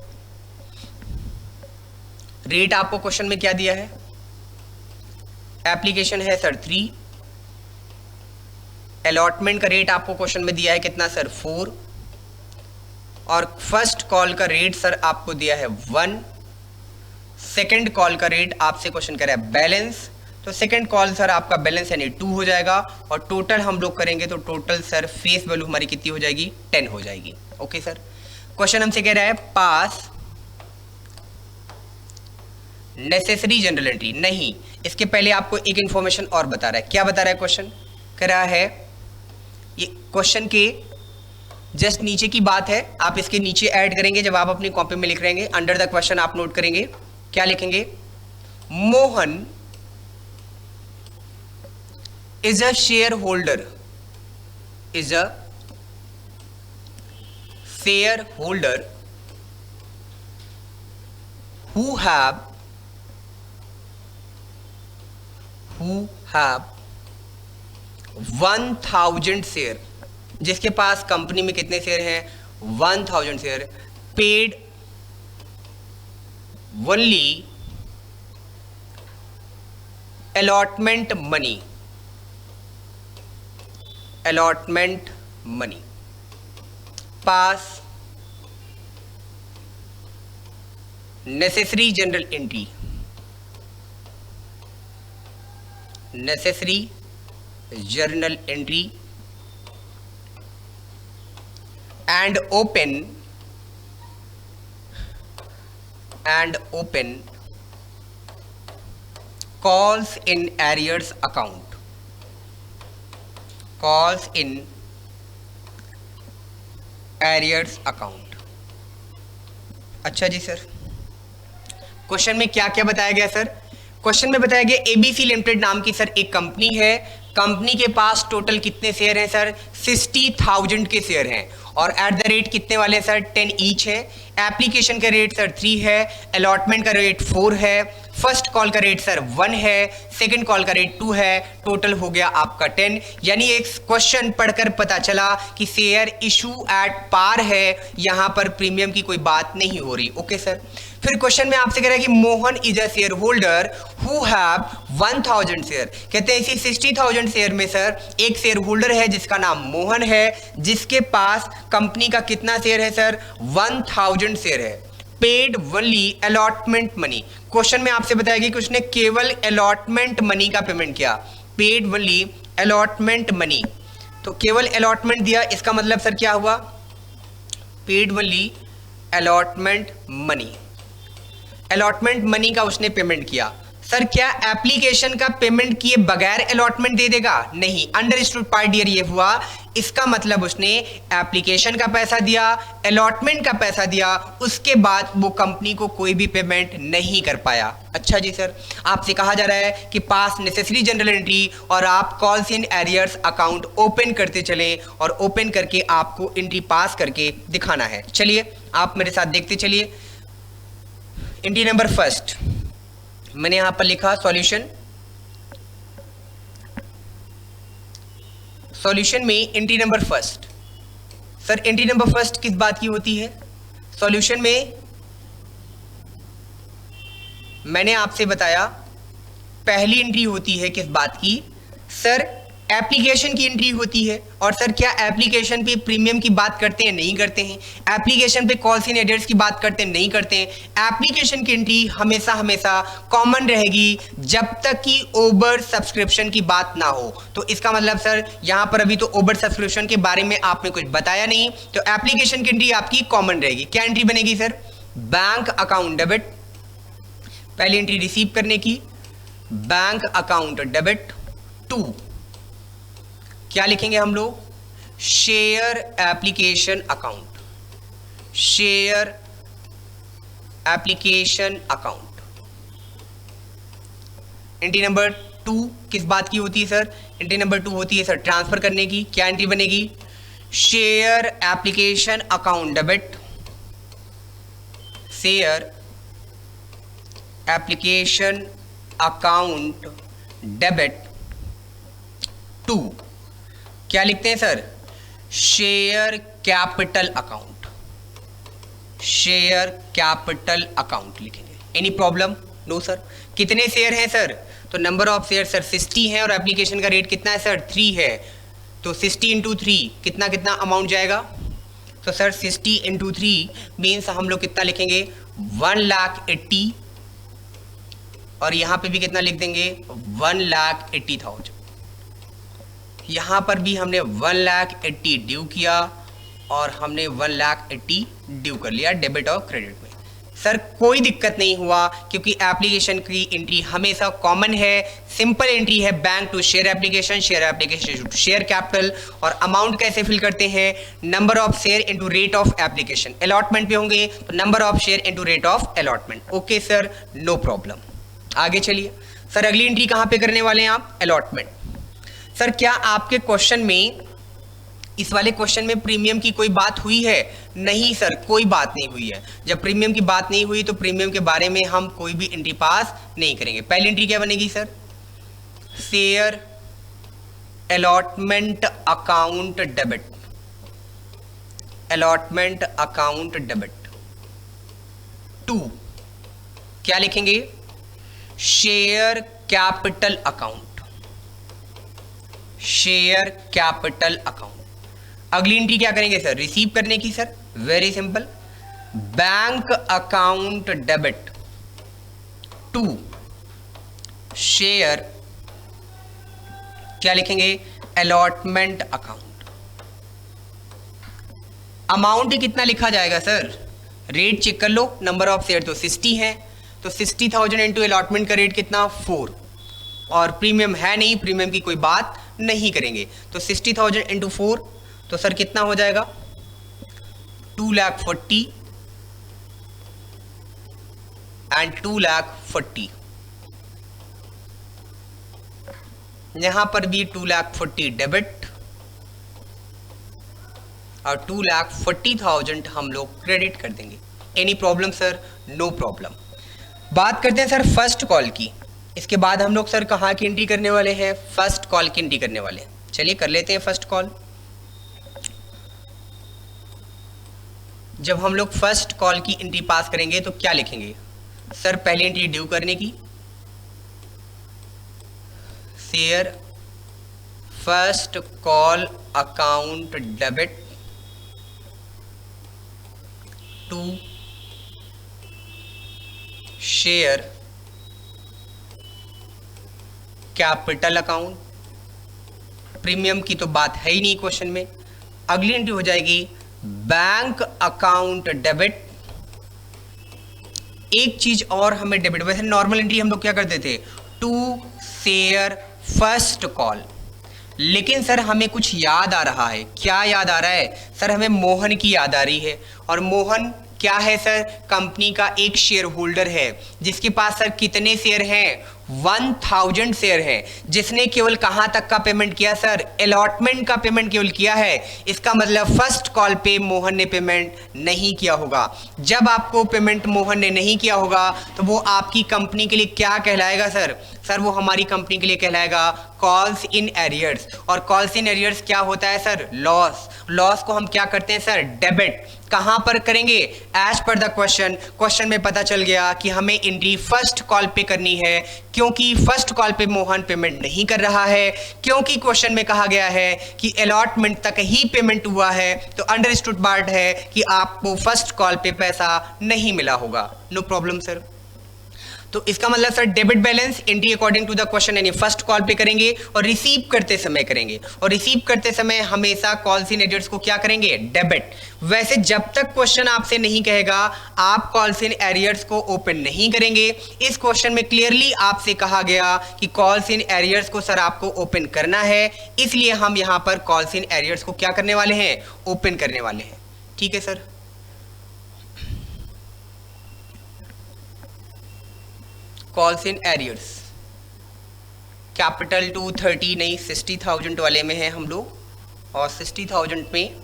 rate आपको क्वेश्चन में क्या दिया है, एप्लीकेशन है सर 3, अलॉटमेंट का रेट आपको क्वेश्चन में दिया है कितना सर 4, और फर्स्ट कॉल का रेट सर आपको दिया है 1, सेकंड कॉल का रेट आपसे क्वेश्चन कर रहा है बैलेंस, तो सेकंड कॉल सर आपका बैलेंस यानी 2 हो जाएगा, और टोटल हम लोग करेंगे तो टोटल सर फेस वैल्यू हमारी कितनी हो जाएगी, 10 हो जाएगी। ओके सर, क्वेश्चन हमसे कह रहा है पास नेसेसरी जनरल एंट्री। नहीं, इसके पहले आपको एक इंफॉर्मेशन और बता रहा है। क्या बता रहा है क्वेश्चन, कह रहा है ये क्वेश्चन के जस्ट नीचे की बात है, आप इसके नीचे ऐड करेंगे जब आप अपनी कॉपी में लिख रहेंगे। अंडर द क्वेश्चन आप नोट करेंगे, क्या लिखेंगे, Mohan is a share holder, is a share holder who have 1000 share, जिसके पास कंपनी में कितने शेयर हैं 1000 share, paid only allotment money, allotment money, pass necessary journal entry, necessary journal entry and open calls in arrears account, calls in arrears account। अच्छा जी sir, question में क्या क्या बताया गया सर? क्वेश्चन में बताया गया एबीसी लिमिटेड नाम की सर एक कंपनी है, कंपनी के पास टोटल कितने शेयर हैं सर? 60,000 के शेयर हैं और एट द रेट कितने वाले हैं सर? 10 ईच है। एप्लीकेशन का रेट सर 3 है, अलॉटमेंट का रेट 4 है, फर्स्ट कॉल का रेट सर 1 है, सेकंड कॉल का रेट 2 है, टोटल हो गया आपका 10। यानी एक क्वेश्चन पढ़कर पता चला कि शेयर इशू एट पार है, यहां पर प्रीमियम की कोई बात नहीं हो रही। Okay sir. फिर क्वेश्चन में आपसे कह रहा है कि Mohan is a share holder who have 1000 share. कहते हैं इसी 60,000 शेयर में सर एक शेयर होल्डर है जिसका नाम मोहन है, जिसके पास कंपनी का कितना शेयर है सर? 1000 शेयर है। Paid only allotment money. Question में आपसे बताया गया कि उसने केवल अलॉटमेंट मनी का पेमेंट किया, पेड ओनली अलॉटमेंट मनी। तो केवल अलॉटमेंट दिया, इसका मतलब सर क्या हुआ? Paid only allotment money, allotment money का उसने पेमेंट किया। सर क्या एप्लीकेशन का पेमेंट किए बगैर अलॉटमेंट दे देगा? नहीं, अंडरस्टूड पार्ट डियर ये हुआ। इसका मतलब उसने एप्लीकेशन का पैसा दिया, अलॉटमेंट का पैसा दिया, उसके बाद वो कंपनी को कोई भी पेमेंट नहीं कर पाया। अच्छा जी सर, आपसे कहा जा रहा है कि पास नेसेसरी जनरल एंट्री और आप calls in arrears account open करते चले और ओपन करके आपको एंट्री पास करके दिखाना है। चलिए आप मेरे साथ देखते चलिए। एंट्री नंबर फर्स्ट मैंने यहां पर लिखा सॉल्यूशन। सॉल्यूशन में entry number first, sir entry number first किस बात की होती है? सॉल्यूशन में मैंने आपसे बताया पहली एंट्री होती है किस बात की? सर एप्लीकेशन की एंट्री होती है। और सर क्या एप्लीकेशन पे प्रीमियम की बात करते हैं? नहीं करते हैं। एप्लीकेशन पे कॉल्स इन एरियर्स की बात करते हैं? नहीं करते हैं। एप्लीकेशन की एंट्री हमेशा हमेशा कॉमन रहेगी जब तक कि ओवर सब्सक्रिप्शन की बात ना हो। तो इसका मतलब सर यहां पर अभी तो ओवर सब्सक्रिप्शन के बारे में आपने कुछ बताया नहीं, तो एप्लीकेशन की एंट्री आपकी कॉमन रहेगी। क्या एंट्री बनेगी सर? बैंक अकाउंट डेबिट, पहली एंट्री रिसीव करने की, बैंक अकाउंट डेबिट। 2 क्या लिखेंगे हम लोग? Share application account, share application account. Entry number 2 किस बात की होती है सर? एंट्री नंबर 2 होती है सर ट्रांसफर करने की। क्या एंट्री बनेगी? Share application account debit, share application account debit 2। क्या लिखते हैं sir? Share capital account, share capital account लिखेंगे। Any problem? No sir. कितने शेयर हैं सर? तो नंबर ऑफ शेयर सर 60 है और एप्लीकेशन का रेट कितना है सर? 3 है। तो 60 इंटू 3 कितना कितना अमाउंट जाएगा? तो सर 60 इंटू 3 मीन्स हम लोग कितना लिखेंगे? 1,80,000 और यहां पे भी कितना लिख देंगे? 1,80,000। यहाँ पर भी हमने 1,80,000 ड्यू किया और हमने 1,80,000 ड्यू कर लिया डेबिट और क्रेडिट में। सर कोई दिक्कत नहीं हुआ क्योंकि एप्लीकेशन की एंट्री हमेशा कॉमन है, सिंपल एंट्री है bank to share application, share application to share capital. और अमाउंट कैसे फिल करते हैं? Number of share into rate of application. Allotment पे होंगे तो number of share into rate of allotment. Okay sir, no problem. आगे चलिए सर, अगली एंट्री कहाँ पे करने वाले हैं आप? अलॉटमेंट। सर क्या आपके क्वेश्चन में, इस वाले क्वेश्चन में प्रीमियम की कोई बात हुई है? नहीं सर, कोई बात नहीं हुई है। जब प्रीमियम की बात नहीं हुई तो प्रीमियम के बारे में हम कोई भी एंट्री पास नहीं करेंगे। पहली एंट्री क्या बनेगी sir? Share allotment account debit, allotment account debit. 2 क्या लिखेंगे? Share capital account, share capital account. अगली एंट्री क्या करेंगे सर? रिसीव करने की sir. Very simple, bank account debit 2 share क्या लिखेंगे? Allotment account. अमाउंट कितना लिखा जाएगा सर? रेट चेक कर लो, नंबर ऑफ शेयर तो 60 है, तो 60,000 इंटू अलॉटमेंट का रेट कितना 4, और प्रीमियम है नहीं, प्रीमियम की कोई बात नहीं करेंगे, तो 60,000 इंटू 4 तो सर कितना हो जाएगा 2,40,000 एंड 2,40,000। यहां पर भी 2,40,000 डेबिट और 2,40,000 हम लोग क्रेडिट कर देंगे। Any problem sir? No problem. बात करते हैं सर फर्स्ट कॉल की। इसके बाद हम लोग सर कहाँ की एंट्री करने वाले हैं? फर्स्ट कॉल की एंट्री करने वाले हैं। चलिए कर लेते हैं फर्स्ट कॉल। जब हम लोग फर्स्ट कॉल की एंट्री पास करेंगे तो क्या लिखेंगे सर? पहली एंट्री ड्यू करने की, share first call account debit to share capital account. Premium की तो बात है ही नहीं क्वेश्चन में। अगली एंट्री हो जाएगी बैंक अकाउंट डेबिट। एक चीज और हमें डेबिट, वैसे नॉर्मल एंट्री हम लोग क्या करते थे टू शेयर फर्स्ट कॉल, लेकिन सर हमें कुछ याद आ रहा है। क्या याद आ रहा है सर? हमें मोहन की याद आ रही है, और मोहन क्या है सर? कंपनी का एक शेयर होल्डर है जिसके पास सर कितने शेयर हैं? 1000 शेयर है, जिसने केवल कहां तक का पेमेंट किया सर? अलॉटमेंट का पेमेंट केवल किया है। इसका मतलब फर्स्ट कॉल पे मोहन ने पेमेंट नहीं किया होगा। जब आपको पेमेंट मोहन ने नहीं किया होगा तो वो आपकी कंपनी के लिए क्या कहलाएगा सर? सर वो हमारी कंपनी के लिए कहलाएगा कॉल्स इन एरियर्स। और कॉल्स इन एरियर्स क्या होता है सर? लॉस। लॉस को हम क्या करते हैं सर? डेबिट। कहां पर करेंगे? एज पर द क्वेश्चन में पता चल गया कि हमें एंट्री फर्स्ट कॉल पे करनी है, क्योंकि फर्स्ट कॉल पे मोहन पेमेंट नहीं कर रहा है, क्योंकि क्वेश्चन में कहा गया है कि अलॉटमेंट तक ही पेमेंट हुआ है। तो अंडरस्टूड पार्ट है कि आपको फर्स्ट कॉल पे पैसा नहीं मिला होगा। No problem sir. तो इसका मतलब sir debit balance entry according to the question यानी फर्स्ट कॉल पे करेंगे और रिसीव करते समय करेंगे, और रिसीव करते समय हमेशा कॉल्स इन एरियर्स को क्या करेंगे? डेबिट। वैसे जब तक क्वेश्चन आपसे नहीं कहेगा आप कॉल्स इन एरियर्स को ओपन नहीं करेंगे। इस क्वेश्चन में क्लियरली आपसे कहा गया कि कॉल्स इन एरियर्स को सर आपको ओपन करना है, इसलिए हम यहां पर कॉल्स इन एरियर्स को क्या करने वाले हैं? ओपन करने वाले हैं। ठीक है sir. Calls in arrears capital 230 नहीं 60,000 वाले में है हम लोग, और 60,000 में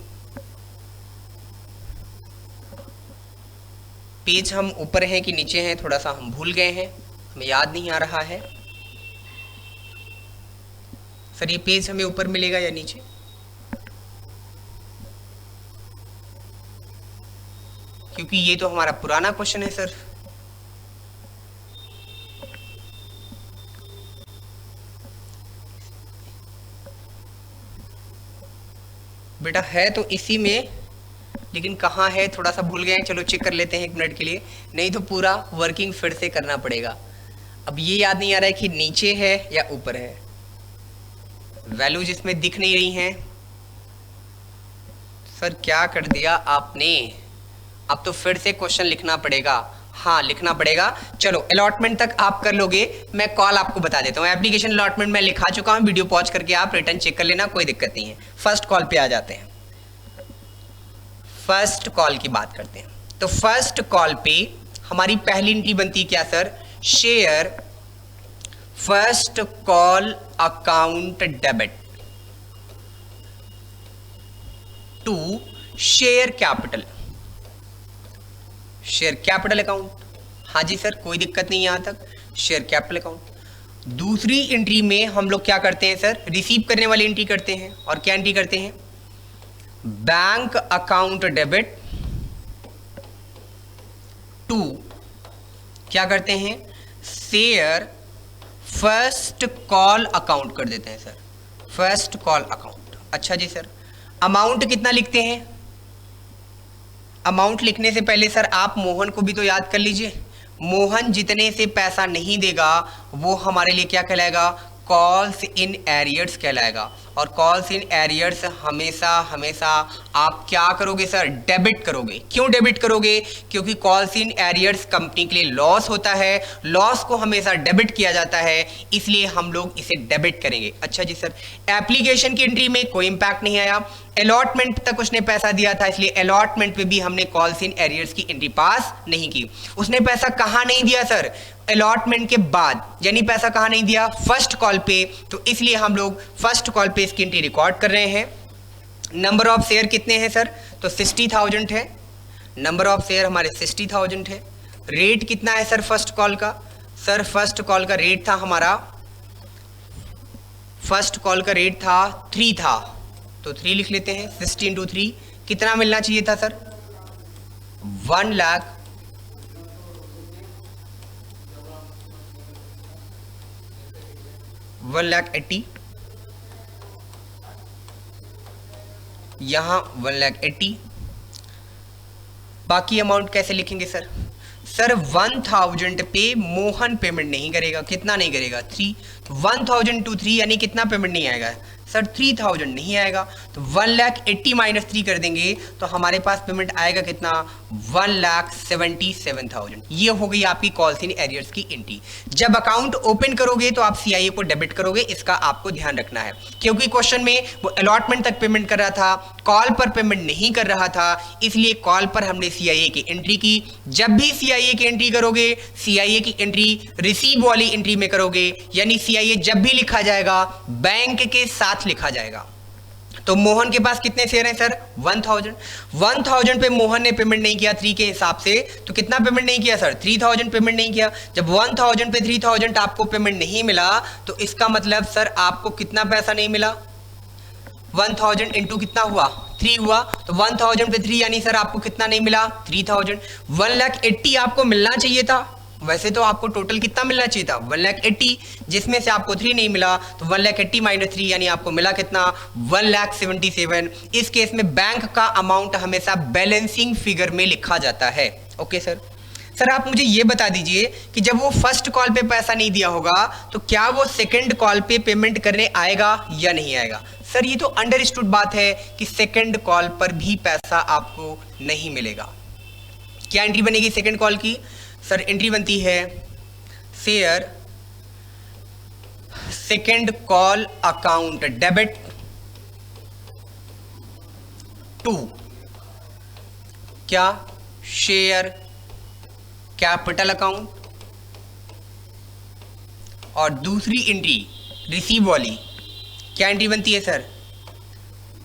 पेज हम ऊपर हैं कि नीचे हैं थोड़ा सा हम भूल गए हैं, हमें याद नहीं आ रहा है। सर ये पेज हमें ऊपर मिलेगा या नीचे? क्योंकि ये तो हमारा पुराना क्वेश्चन है सर। बेटा है तो इसी में, लेकिन कहाँ है थोड़ा सा भूल गए हैं। चलो चेक कर लेते हैं एक मिनट के लिए, नहीं तो पूरा वर्किंग फिर से करना पड़ेगा। अब ये याद नहीं आ रहा है कि नीचे है या ऊपर है। वैल्यूज इसमें दिख नहीं रही हैं। सर क्या कर दिया आपने? अब तो फिर से क्वेश्चन लिखना पड़ेगा। हाँ लिखना पड़ेगा। चलो अलॉटमेंट तक आप कर लोगे, मैं कॉल आपको बता देता हूँ। एप्लीकेशन अलॉटमेंट मैं लिखा चुका हूँ, वीडियो पॉज करके आप रिटर्न चेक कर लेना, कोई दिक्कत नहीं है। फर्स्ट कॉल पे आ जाते हैं। फर्स्ट कॉल की बात करते हैं। तो फर्स्ट कॉल पे हमारी पहली एंट्री बनती क्या sir? Share first call account debit to share capital, share capital account. हाँ जी सर कोई दिक्कत नहीं यहां तक, शेयर कैपिटल अकाउंट। दूसरी एंट्री में हम लोग क्या करते हैं सर? रिसीव करने वाली एंट्री करते हैं, और क्या एंट्री करते हैं? बैंक अकाउंट डेबिट टू क्या करते हैं? शेयर फर्स्ट कॉल अकाउंट कर देते हैं सर, फर्स्ट कॉल अकाउंट। अच्छा जी सर, अमाउंट कितना लिखते हैं? अमाउंट लिखने से पहले सर आप मोहन को भी तो याद कर लीजिए। मोहन जितने से पैसा नहीं देगा वो हमारे लिए क्या कहलाएगा? कॉल्स इन एरियर्स कहलाएगा। और कॉल्स इन एरियर्स हमेशा हमेशा आप क्या करोगे सर, डेबिट करोगे। क्यों डेबिट करोगे? क्योंकि कॉल्स इन एरियर्स कंपनी के लिए लॉस होता है, लॉस को हमेशा डेबिट किया जाता है, इसलिए हम लोग इसे डेबिट करेंगे। अच्छा जी सर, एप्लीकेशन की एंट्री में कोई इंपैक्ट नहीं आया, अलॉटमेंट तक उसने पैसा दिया था, इसलिए अलॉटमेंट पे भी हमने कॉल्स इन एरियर्स की एंट्री पास नहीं की। उसने पैसा कहाँ नहीं दिया सर? अलॉटमेंट के बाद, यानी पैसा कहाँ नहीं दिया? फर्स्ट कॉल पे, तो इसलिए हम लोग फर्स्ट कॉल पे इसकी एंट्री रिकॉर्ड कर रहे हैं। नंबर ऑफ शेयर कितने हैं सर? तो 60,000 है, नंबर ऑफ शेयर हमारे 60,000 है। रेट कितना है सर फर्स्ट कॉल का? सर फर्स्ट कॉल का रेट था हमारा, फर्स्ट कॉल का रेट था 3 था, तो 3 लिख लेते हैं। 60 × 3 कितना मिलना चाहिए था सर? 1 लाख 1,80,000, यहाँ 1,80,000। बाकी अमाउंट कैसे लिखेंगे सर? सर 1,000 पे मोहन पेमेंट नहीं करेगा। कितना नहीं करेगा? 3। 1,000 × 3 यानी कितना पेमेंट नहीं आएगा सर? 3,000 नहीं आएगा, तो 1,80,000 - 3 कर देंगे तो हमारे पास पेमेंट आएगा कितना? 1,77,000। ये हो गई आपकी कॉल्स इन एरियर्स की एंट्री। जब अकाउंट ओपन करोगे तो आप सीआईए को डेबिट करोगे, इसका आपको ध्यान रखना है, क्योंकि क्वेश्चन में वो अलॉटमेंट तक पेमेंट कर रहा था, कॉल पर पेमेंट नहीं कर रहा था, इसलिए कॉल पर हमने सीआईए की एंट्री की। जब भी सीआईए की एंट्री करोगे, सीआईए की एंट्री रिसीव वाली एंट्री में करोगे, यानी सीआईए जब भी लिखा जाएगा बैंक के साथ लिखा जाएगा। तो मोहन के पास कितने शेयर हैं सर? 1,000। 1,000 पे मोहन ने पेमेंट नहीं किया 3 के हिसाब से, तो कितना पेमेंट नहीं किया सर? 3,000 पेमेंट नहीं किया। जब 1,000 पे 3,000 आपको पेमेंट नहीं मिला, तो इसका मतलब सर आपको कितना पैसा नहीं मिला? 1,000 इंटू कितना हुआ? 3 हुआ, तो 1,000 पे 3 यानी सर आपको कितना नहीं मिला? 3,000। 1,80,000 आपको मिलना चाहिए था, वैसे तो आपको टोटल कितना मिलना चाहिए था? 1,80,000, जिसमें से आपको 3 नहीं मिला, तो 1,80,000 - 3 यानी आपको मिला कितना? 1,77,000। इस केस में बैंक का अमाउंट हमेशा बैलेंसिंग फिगर में लिखा जाता है। Okay sir. सर आप मुझे ये बता दीजिए कि जब वो फर्स्ट कॉल पे पैसा नहीं दिया होगा, तो क्या वो सेकंड कॉल पे पेमेंट करने आएगा या नहीं आएगा? सर ये तो अंडरस्टूड बात है कि सेकंड कॉल पर भी पैसा आपको नहीं मिलेगा। क्या एंट्री बनेगी सेकंड कॉल की? सर एंट्री बनती है share second call account debit to क्या? Share capital account. और दूसरी एंट्री रिसीव वाली क्या एंट्री बनती है सर?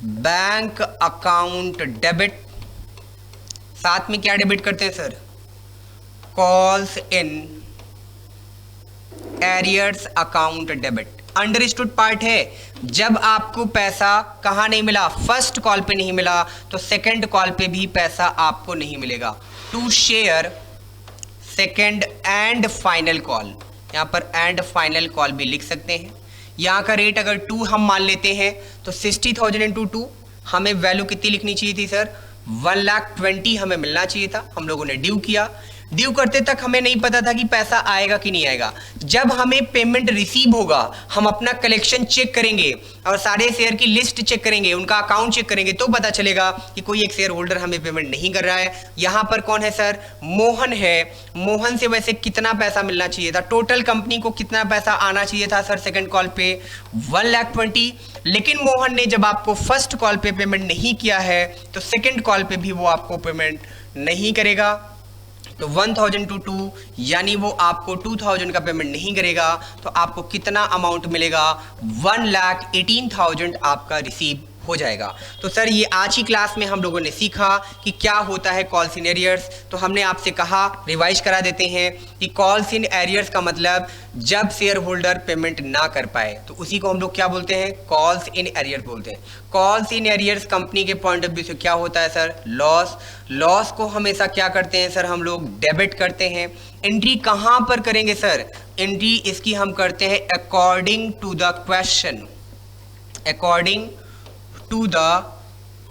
Bank account debit. साथ में क्या डेबिट करते हैं sir? Calls in arrears account debit. Understood part है। जब आपको पैसा कहाँ नहीं मिला? फर्स्ट कॉल पे नहीं मिला, तो सेकंड कॉल पे भी पैसा आपको नहीं मिलेगा। To share second and final call, यहाँ पर एंड फाइनल कॉल भी लिख सकते हैं। यहाँ का रेट अगर 2 हम मान लेते हैं, तो 60,000 × 2 हमें वैल्यू कितनी लिखनी चाहिए थी सर? 1,20,000 हमें मिलना चाहिए था। हम लोगों ने ड्यू किया, ड्यू करते तक हमें नहीं पता था कि पैसा आएगा कि नहीं आएगा। जब हमें पेमेंट रिसीव होगा, हम अपना कलेक्शन चेक करेंगे और सारे शेयर की लिस्ट चेक करेंगे, उनका अकाउंट चेक करेंगे, तो पता चलेगा कि कोई एक शेयर होल्डर हमें पेमेंट नहीं कर रहा है। यहाँ पर कौन है सर? मोहन है। मोहन से वैसे कितना पैसा मिलना चाहिए था? टोटल कंपनी को कितना पैसा आना चाहिए था सर सेकंड कॉल पे? 1,20,000। लेकिन मोहन ने जब आपको फर्स्ट कॉल पे पेमेंट नहीं किया है, तो सेकंड कॉल पे भी वो आपको पेमेंट नहीं करेगा। तो 1,000 × 2 यानी वो आपको 2,000 का पेमेंट नहीं करेगा, तो आपको कितना अमाउंट मिलेगा? 1,18,000 आपका रिसीव हो जाएगा। तो सर ये आज की क्लास में हम लोगों ने सीखा कि क्या होता है कॉल्स इन एरियर्स। तो हमने आपसे कहा, रिवाइज करा देते हैं कि कॉल्स इन एरियर्स का मतलब जब शेयर होल्डर पेमेंट ना कर पाए, तो उसी को हम लोग क्या बोलते हैं? कॉल्स इन एरियर्स बोलते हैं। कॉल्स इन एरियर्स कंपनी के पॉइंट ऑफ व्यू से क्या होता है सर? लॉस। लॉस को हमेशा क्या करते हैं सर? हम लोग डेबिट करते हैं। एंट्री कहाँ पर करेंगे सर? एंट्री इसकी हम करते हैं according to the question. According to the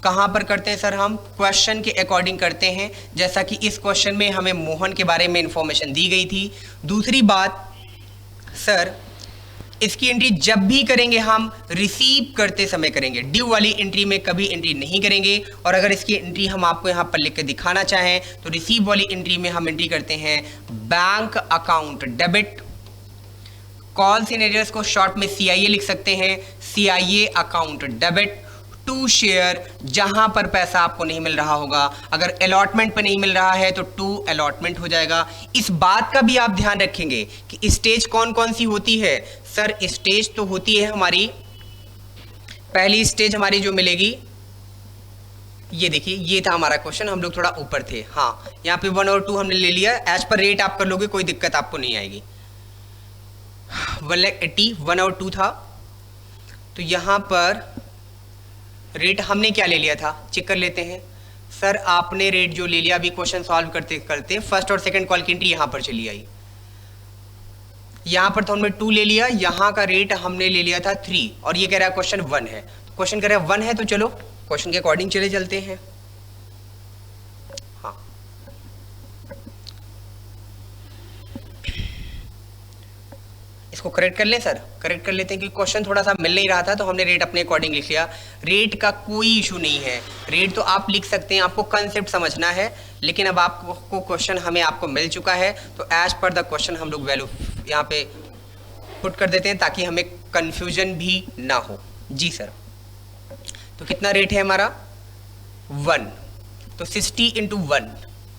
कहाँ पर करते हैं सर? हम क्वेश्चन के अकॉर्डिंग करते हैं, जैसा कि इस क्वेश्चन में हमें मोहन के बारे में इंफॉर्मेशन दी गई थी। दूसरी बात सर, इसकी एंट्री जब भी करेंगे हम रिसीव करते समय करेंगे, ड्यू वाली एंट्री में कभी एंट्री नहीं करेंगे। और अगर इसकी एंट्री हम आपको यहाँ पर लिख के दिखाना चाहें तो रिसीव वाली एंट्री में हम एंट्री करते हैं bank account debit, calls in arrears को शॉर्ट में CIA लिख सकते हैं, CIA account debit to share, जहां पर पैसा आपको नहीं मिल रहा होगा। अगर अलॉटमेंट पर नहीं मिल रहा है तो टू अलॉटमेंट हो जाएगा। इस बात का भी आप ध्यान रखेंगे कि स्टेज कौन कौन सी होती है। सर स्टेज तो होती है हमारी, पहली स्टेज हमारी जो मिलेगी, ये देखिए ये था हमारा क्वेश्चन, हम लोग थोड़ा ऊपर थे। हाँ यहाँ पे 1 और 2 हमने ले लिया, एज पर रेट आप कर लोगे, कोई दिक्कत आपको नहीं आएगी। 180 1 और 2 था, तो यहाँ पर रेट हमने क्या ले लिया था, चेक कर लेते हैं। सर आपने रेट जो ले लिया अभी क्वेश्चन सॉल्व करते करते, फर्स्ट और सेकंड कॉल की एंट्री यहाँ पर चली आई, यहाँ पर तो हमने 2 ले लिया, यहाँ का रेट हमने ले लिया था 3, और ये कह रहा है क्वेश्चन 1 है, क्वेश्चन कह रहा है 1 है, तो चलो क्वेश्चन के अकॉर्डिंग चले चलते हैं। हाँ इसको करेक्ट कर लें सर, करेक्ट कर लेते हैं क्योंकि क्वेश्चन थोड़ा सा मिल नहीं रहा था, तो हमने रेट अपने अकॉर्डिंग लिख लिया। रेट का कोई इशू नहीं है, रेट तो आप लिख सकते हैं, आपको कंसेप्ट समझना है। लेकिन अब आपको क्वेश्चन हमें आपको मिल चुका है, तो एज पर द क्वेश्चन हम लोग वैल्यू यहाँ पे पुट कर देते हैं ताकि हमें कन्फ्यूजन भी ना हो। जी सर, तो कितना रेट है हमारा 1, तो 60 × 1,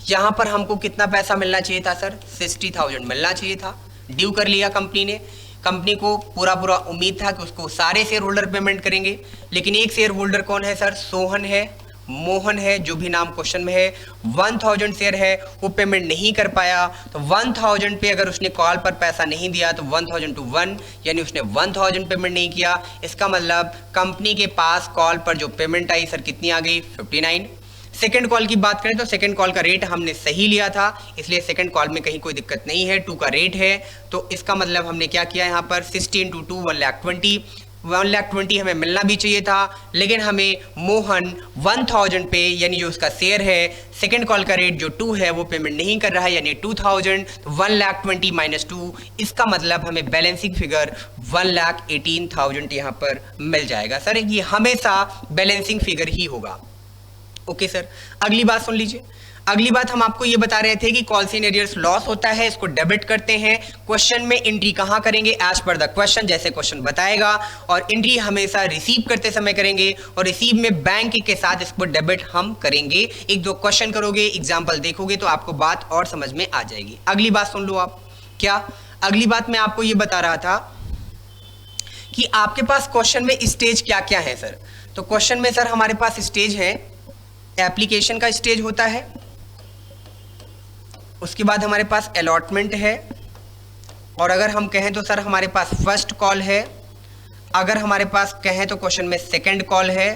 यहाँ पर हमको कितना पैसा मिलना चाहिए था सर, 60,000 मिलना चाहिए था। ड्यू कर लिया कंपनी ने, कंपनी को पूरा उम्मीद था कि उसको सारे शेयर होल्डर पेमेंट करेंगे, लेकिन एक शेयर होल्डर कौन है सर, सोहन है, मोहन है, जो भी नाम क्वेश्चन में है, 1000 शेयर है, वो पेमेंट नहीं कर पाया। तो 1000 पे अगर उसने कॉल पर पैसा नहीं दिया तो 1000 to 1, यानी उसने 1000 पेमेंट नहीं किया। इसका मतलब कंपनी के पास कॉल पर जो पेमेंट आई सर कितनी आ गई, 59। सेकंड कॉल की बात करें तो सेकंड कॉल का रेट हमने सही लिया था, इसलिए सेकंड कॉल में कहीं कोई दिक्कत नहीं है, 2 का रेट है। तो इसका मतलब हमने क्या किया यहाँ पर 60 × 2 1,20,000 हमें मिलना भी चाहिए था, लेकिन हमें मोहन 1000 पे, यानी जो उसका शेयर है, सेकंड कॉल का रेट जो 2 है वो पेमेंट नहीं कर रहा है, यानी 2000, 1,20,000 - 2, इसका मतलब हमें बैलेंसिंग फिगर 1,18,000 यहाँ पर मिल जाएगा। सर ये हमेशा बैलेंसिंग फिगर ही होगा। ओके सर, अगली बात सुन लीजिए। अगली बात हम आपको ये बता रहे थे कि कॉल्स इन एरियर्स लॉस होता है, इसको डेबिट करते हैं। क्वेश्चन में एंट्री कहाँ करेंगे, एज पर द क्वेश्चन, जैसे क्वेश्चन बताएगा, और एंट्री हमेशा रिसीव करते समय करेंगे, और रिसीव में बैंक के साथ इसको डेबिट हम करेंगे। 1-2 क्वेश्चन करोगे, एग्जाम्पल देखोगे तो आपको बात और समझ में आ जाएगी। अगली बात सुन लो आप। क्या अगली बात मैं आपको ये बता रहा था कि आपके पास क्वेश्चन में स्टेज क्या क्या है सर। तो क्वेश्चन में सर हमारे पास स्टेज है, एप्लीकेशन का स्टेज होता है, उसके बाद हमारे पास अलॉटमेंट है, और अगर हम कहें तो सर हमारे पास फर्स्ट कॉल है, अगर हमारे पास कहें तो क्वेश्चन में सेकंड कॉल है,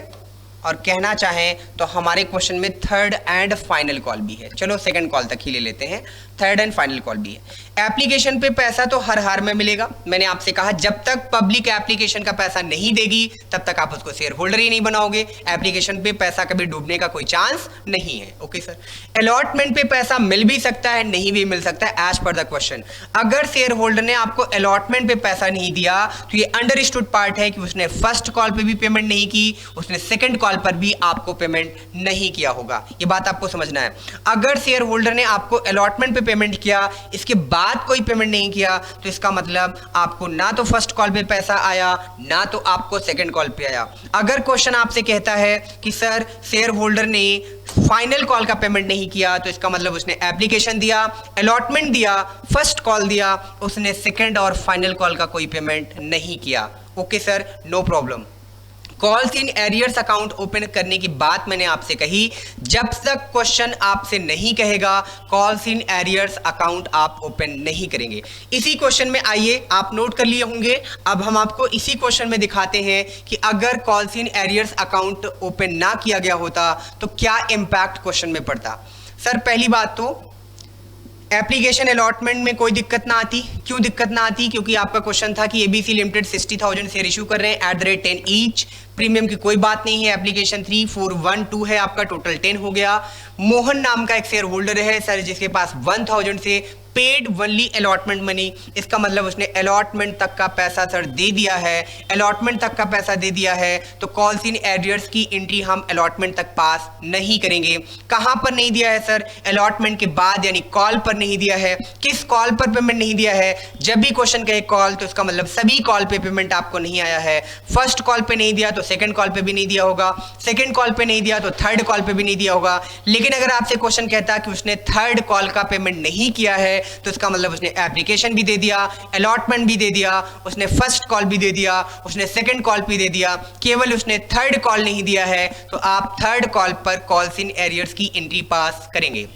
और कहना चाहें तो हमारे क्वेश्चन में थर्ड एंड फाइनल कॉल भी है। चलो सेकंड कॉल तक ही ले लेते हैं, थर्ड एंड फाइनल कॉल भी है। एप्लीकेशन पे पैसा तो हर हार में मिलेगा, मैंने आपसे कहा जब तक पब्लिक एप्लीकेशन का पैसा नहीं देगी तब तक आप उसको शेयर होल्डर ही नहीं बनाओगे। एप्लीकेशन पे पैसा कभी डूबने का कोई चांस नहीं है। ओके सर, अलॉटमेंट पे पैसा मिल भी सकता है, नहीं भी मिल सकता है, एज पर द क्वेश्चन। अगर शेयर होल्डर ने आपको अलॉटमेंट पे पैसा नहीं दिया तो ये अंडरस्टूड पार्ट है कि उसने फर्स्ट कॉल पे भी पेमेंट नहीं की, उसने सेकंड कॉल पर भी आपको पेमेंट नहीं किया होगा। ये बात आपको समझना है। अगर शेयर होल्डर ने आपको अलॉटमेंट पे पेमेंट किया, इसके बाद कोई पेमेंट नहीं किया, तो इसका मतलब आपको ना तो फर्स्ट कॉल पे पैसा आया, ना तो आपको सेकंड कॉल पे आया। अगर क्वेश्चन आपसे कहता है कि सर शेयर होल्डर ने फाइनल कॉल का पेमेंट नहीं किया, तो इसका मतलब उसने एप्लीकेशन दिया, अलॉटमेंट दिया, फर्स्ट कॉल दिया, उसने सेकंड और फाइनल कॉल का कोई पेमेंट नहीं किया। Okay sir, no problem. Calls in arrears account open करने की बात मैंने आपसे कही, जब तक क्वेश्चन आपसे नहीं कहेगा कॉल्स इन एरियर्स अकाउंट आप ओपन नहीं करेंगे। इसी क्वेश्चन में आइए, आप नोट कर लिए होंगे, अब हम आपको इसी क्वेश्चन में दिखाते हैं कि अगर calls in arrears account open ना किया गया होता तो क्या इंपैक्ट क्वेश्चन में पड़ता। सर पहली बात तो एप्लीकेशन अलॉटमेंट में कोई दिक्कत ना आती। क्यों दिक्कत ना आती? क्योंकि आपका क्वेश्चन था कि एबीसी लिमिटेड 60,000 शेयर इशू कर रहे हैं @10 ईच, प्रीमियम की कोई बात नहीं है, एप्लीकेशन 3412 है आपका, टोटल 10 हो गया। मोहन नाम का एक शेयर होल्डर है सर जिसके पास 1000 से पेड वनली अलॉटमेंट मनी, इसका मतलब उसने अलॉटमेंट तक का पैसा सर दे दिया है, अलॉटमेंट तक का पैसा दे दिया है, तो कॉल्स इन एरियर्स की एंट्री हम अलॉटमेंट तक पास नहीं करेंगे। कहां पर नहीं दिया है सर? अलॉटमेंट के बाद, यानी कॉल पर नहीं दिया है। किस कॉल पर पेमेंट नहीं दिया है? जब भी क्वेश्चन कहे कॉल तो इसका मतलब सभी कॉल पे पेमेंट आपको नहीं आया है। फर्स्ट कॉल पे नहीं दिया तो सेकंड कॉल पे भी नहीं दिया होगा, सेकंड कॉल पे नहीं दिया तो थर्ड कॉल पे भी नहीं दिया होगा। लेकिन अगर आपसे क्वेश्चन कहता कि उसने थर्ड कॉल का पेमेंट नहीं किया है तो इसका मतलब उसने एप्लीकेशन भी दे दिया, अलॉटमेंट भी दे दिया, उसने फर्स्ट कॉल भी दे दिया, उसने सेकंड कॉल भी दे दिया, केवल उसने थर्ड कॉल नहीं दिया है, तो आप थर्ड कॉल पर कॉल्स इन एरियर्स की एंट्री पास करेंगे।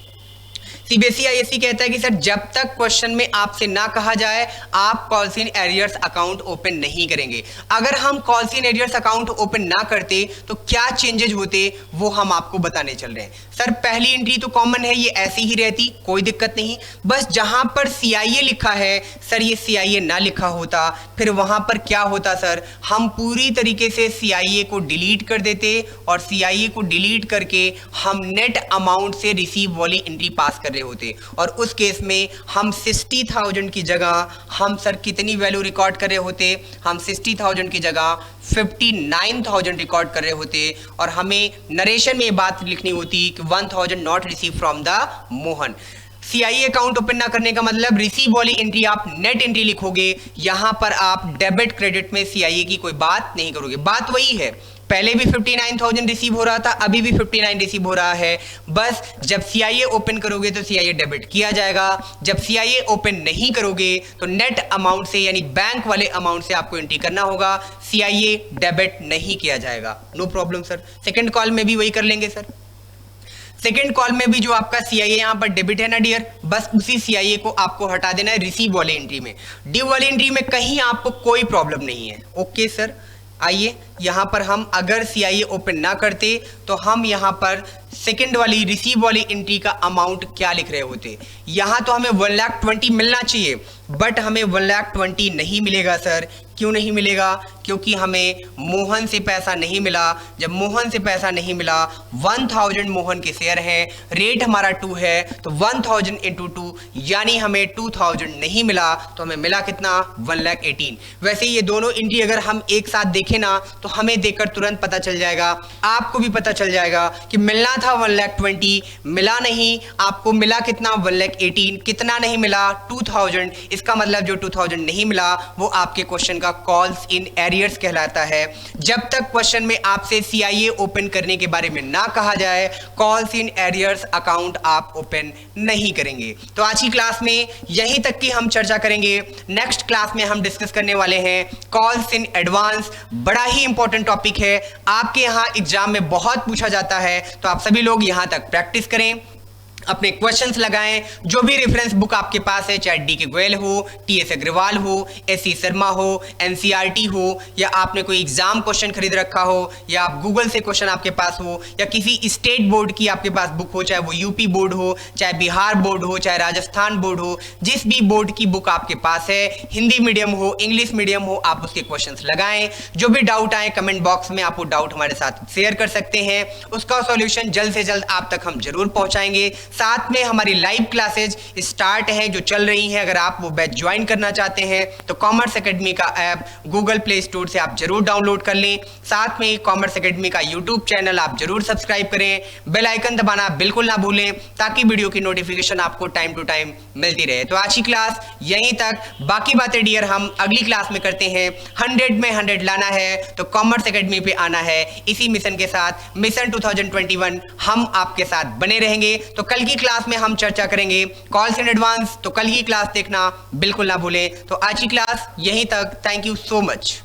सीबीएसई आईएससी कहता है कि सर जब तक क्वेश्चन में आपसे ना कहा जाए आप calls in arrears account open नहीं करेंगे। अगर हम calls in arrears account open ना करते तो क्या चेंजेस होते वो हम आपको बताने चल रहे हैं। सर पहली एंट्री तो कॉमन है, ये ऐसी ही रहती, कोई दिक्कत नहीं। बस जहां पर सीआईए लिखा है सर ये सीआईए ना लिखा होता, फिर वहां पर क्या होता सर, हम पूरी तरीके से सीआईए को डिलीट कर देते और सीआईए को डिलीट करके हम नेट अमाउंट से रिसीव वाली एंट्री पास कर होते। और उस केस में हम 60,000 की जगह हम सर कितनी वैल्यू रिकॉर्ड कर रहे होते, हम 60,000 की जगह 59,000 रिकॉर्ड कर रहे होते और हमें नरेशन में ये बात लिखनी होती कि 1,000 not receive from the Mohan. CIA account open ना करने का मतलब रिसीव वाली एंट्री आप नेट एंट्री लिखोगे, यहां पर आप डेबिट क्रेडिट में सीआईए की कोई बात नहीं करोगे। बात वही है, पहले भी 59,000 रिसीव हो रहा था, अभी भी 59 रिसीव हो रहा है। बस जब सीआईए ओपन करोगे तो सीआईए डेबिट किया जाएगा, जब सीआईए ओपन नहीं करोगे तो नेट अमाउंट से यानी बैंक वाले अमाउंट से आपको एंट्री करना होगा, सीआईए डेबिट नहीं किया जाएगा। No problem sir. Second call में भी वही कर लेंगे सर। सेकेंड कॉल में भी जो आपका सीआईए यहां पर डेबिट है ना डियर, बस उसी सीआईए को आपको हटा देना है रिसीव वाली एंट्री में। ड्यू वाली एंट्री में कहीं आपको कोई प्रॉब्लम नहीं है। ओके सर, आइए यहां पर हम अगर सीआईए ओपन ना करते तो हम यहां पर सेकंड वाली रिसीव वाली एंट्री का अमाउंट क्या लिख रहे होते। यहां तो हमें 1,20,000 मिलना चाहिए बट हमें 1,20,000 नहीं मिलेगा सर। क्यों नहीं मिलेगा? क्योंकि हमें मोहन से पैसा नहीं मिला। जब मोहन से पैसा नहीं मिला, 1,000 मोहन के शेयर हैं, रेट हमारा 2 है, तो 1,000 इंटू 2 यानी हमें 2,000 नहीं मिला, तो हमें मिला कितना? 1,18,000। वैसे ये दोनों एंट्री अगर हम एक साथ देखें ना तो हमें देखकर तुरंत पता चल जाएगा, आपको भी पता चल जाएगा कि मिलना था 1,20,000, मिला नहीं। आपको मिला कितना? 1,18,000। कितना नहीं मिला? 2,000। इसका मतलब जो 2,000 नहीं मिला वो आपके क्वेश्चन का कॉल्स इन एरियर्स कहलाता है। जब तक क्वेश्चन में आपसे सीआईए ओपन करने के बारे में ना कहा जाए, कॉल्स इन एरियर्स अकाउंट आप ओपन नहीं करेंगे। तो आज की क्लास में यहीं तक की हम चर्चा करेंगे। नेक्स्ट क्लास में हम डिस्कस करने वाले हैं कॉल्स इन एडवांस। बड़ा ही इंपॉर्टेंट टॉपिक है, आपके यहाँ एग्जाम में बहुत पूछा जाता है, तो आप सभी लोग यहां तक प्रैक्टिस करें, अपने क्वेश्चंस लगाएं। जो भी रेफरेंस बुक आपके पास है, चाहे डी के गोयल हो, टीएस अग्रवाल हो, एससी शर्मा हो, एनसीईआरटी हो, या आपने कोई एग्जाम क्वेश्चन खरीद रखा हो, या आप गूगल से क्वेश्चन आपके पास हो, या किसी स्टेट बोर्ड की आपके पास बुक हो, चाहे वो यूपी बोर्ड हो, चाहे बिहार बोर्ड हो, चाहे राजस्थान बोर्ड हो, जिस भी बोर्ड की बुक आपके पास है, हिंदी मीडियम हो, इंग्लिश मीडियम हो, आप उसके क्वेश्चंस लगाएं। जो भी डाउट आए कमेंट बॉक्स में आप वो डाउट हमारे साथ शेयर कर सकते हैं, उसका सॉल्यूशन जल्द से जल्द आप तक हम जरूर पहुंचाएंगे। साथ में हमारी लाइव क्लासेज स्टार्ट हैं जो चल रही हैं, अगर आप वो बैच ज्वाइन करना चाहते हैं तो कॉमर्स एकेडमी का ऐप गूगल प्ले स्टोर से आप जरूर डाउनलोड कर लें। साथ में कॉमर्स एकेडमी का यूट्यूब चैनल आप जरूर सब्सक्राइब करें, बेल आइकन दबाना बिल्कुल ना भूलें ताकि वीडियो की नोटिफिकेशन आपको टाइम टू टाइम मिलती रहे। तो आज की क्लास यहीं तक, बाकी बातें डियर हम अगली क्लास में करते हैं। 100 में 100 लाना है तो कॉमर्स एकेडमी पे आना है। इसी मिशन के साथ मिशन 2021 हम आपके साथ बने रहेंगे। तो कल की क्लास में हम चर्चा करेंगे कॉल्स इन एडवांस, तो कल की क्लास देखना बिल्कुल ना भूलें। तो आज की क्लास यहीं तक। Thank you so much.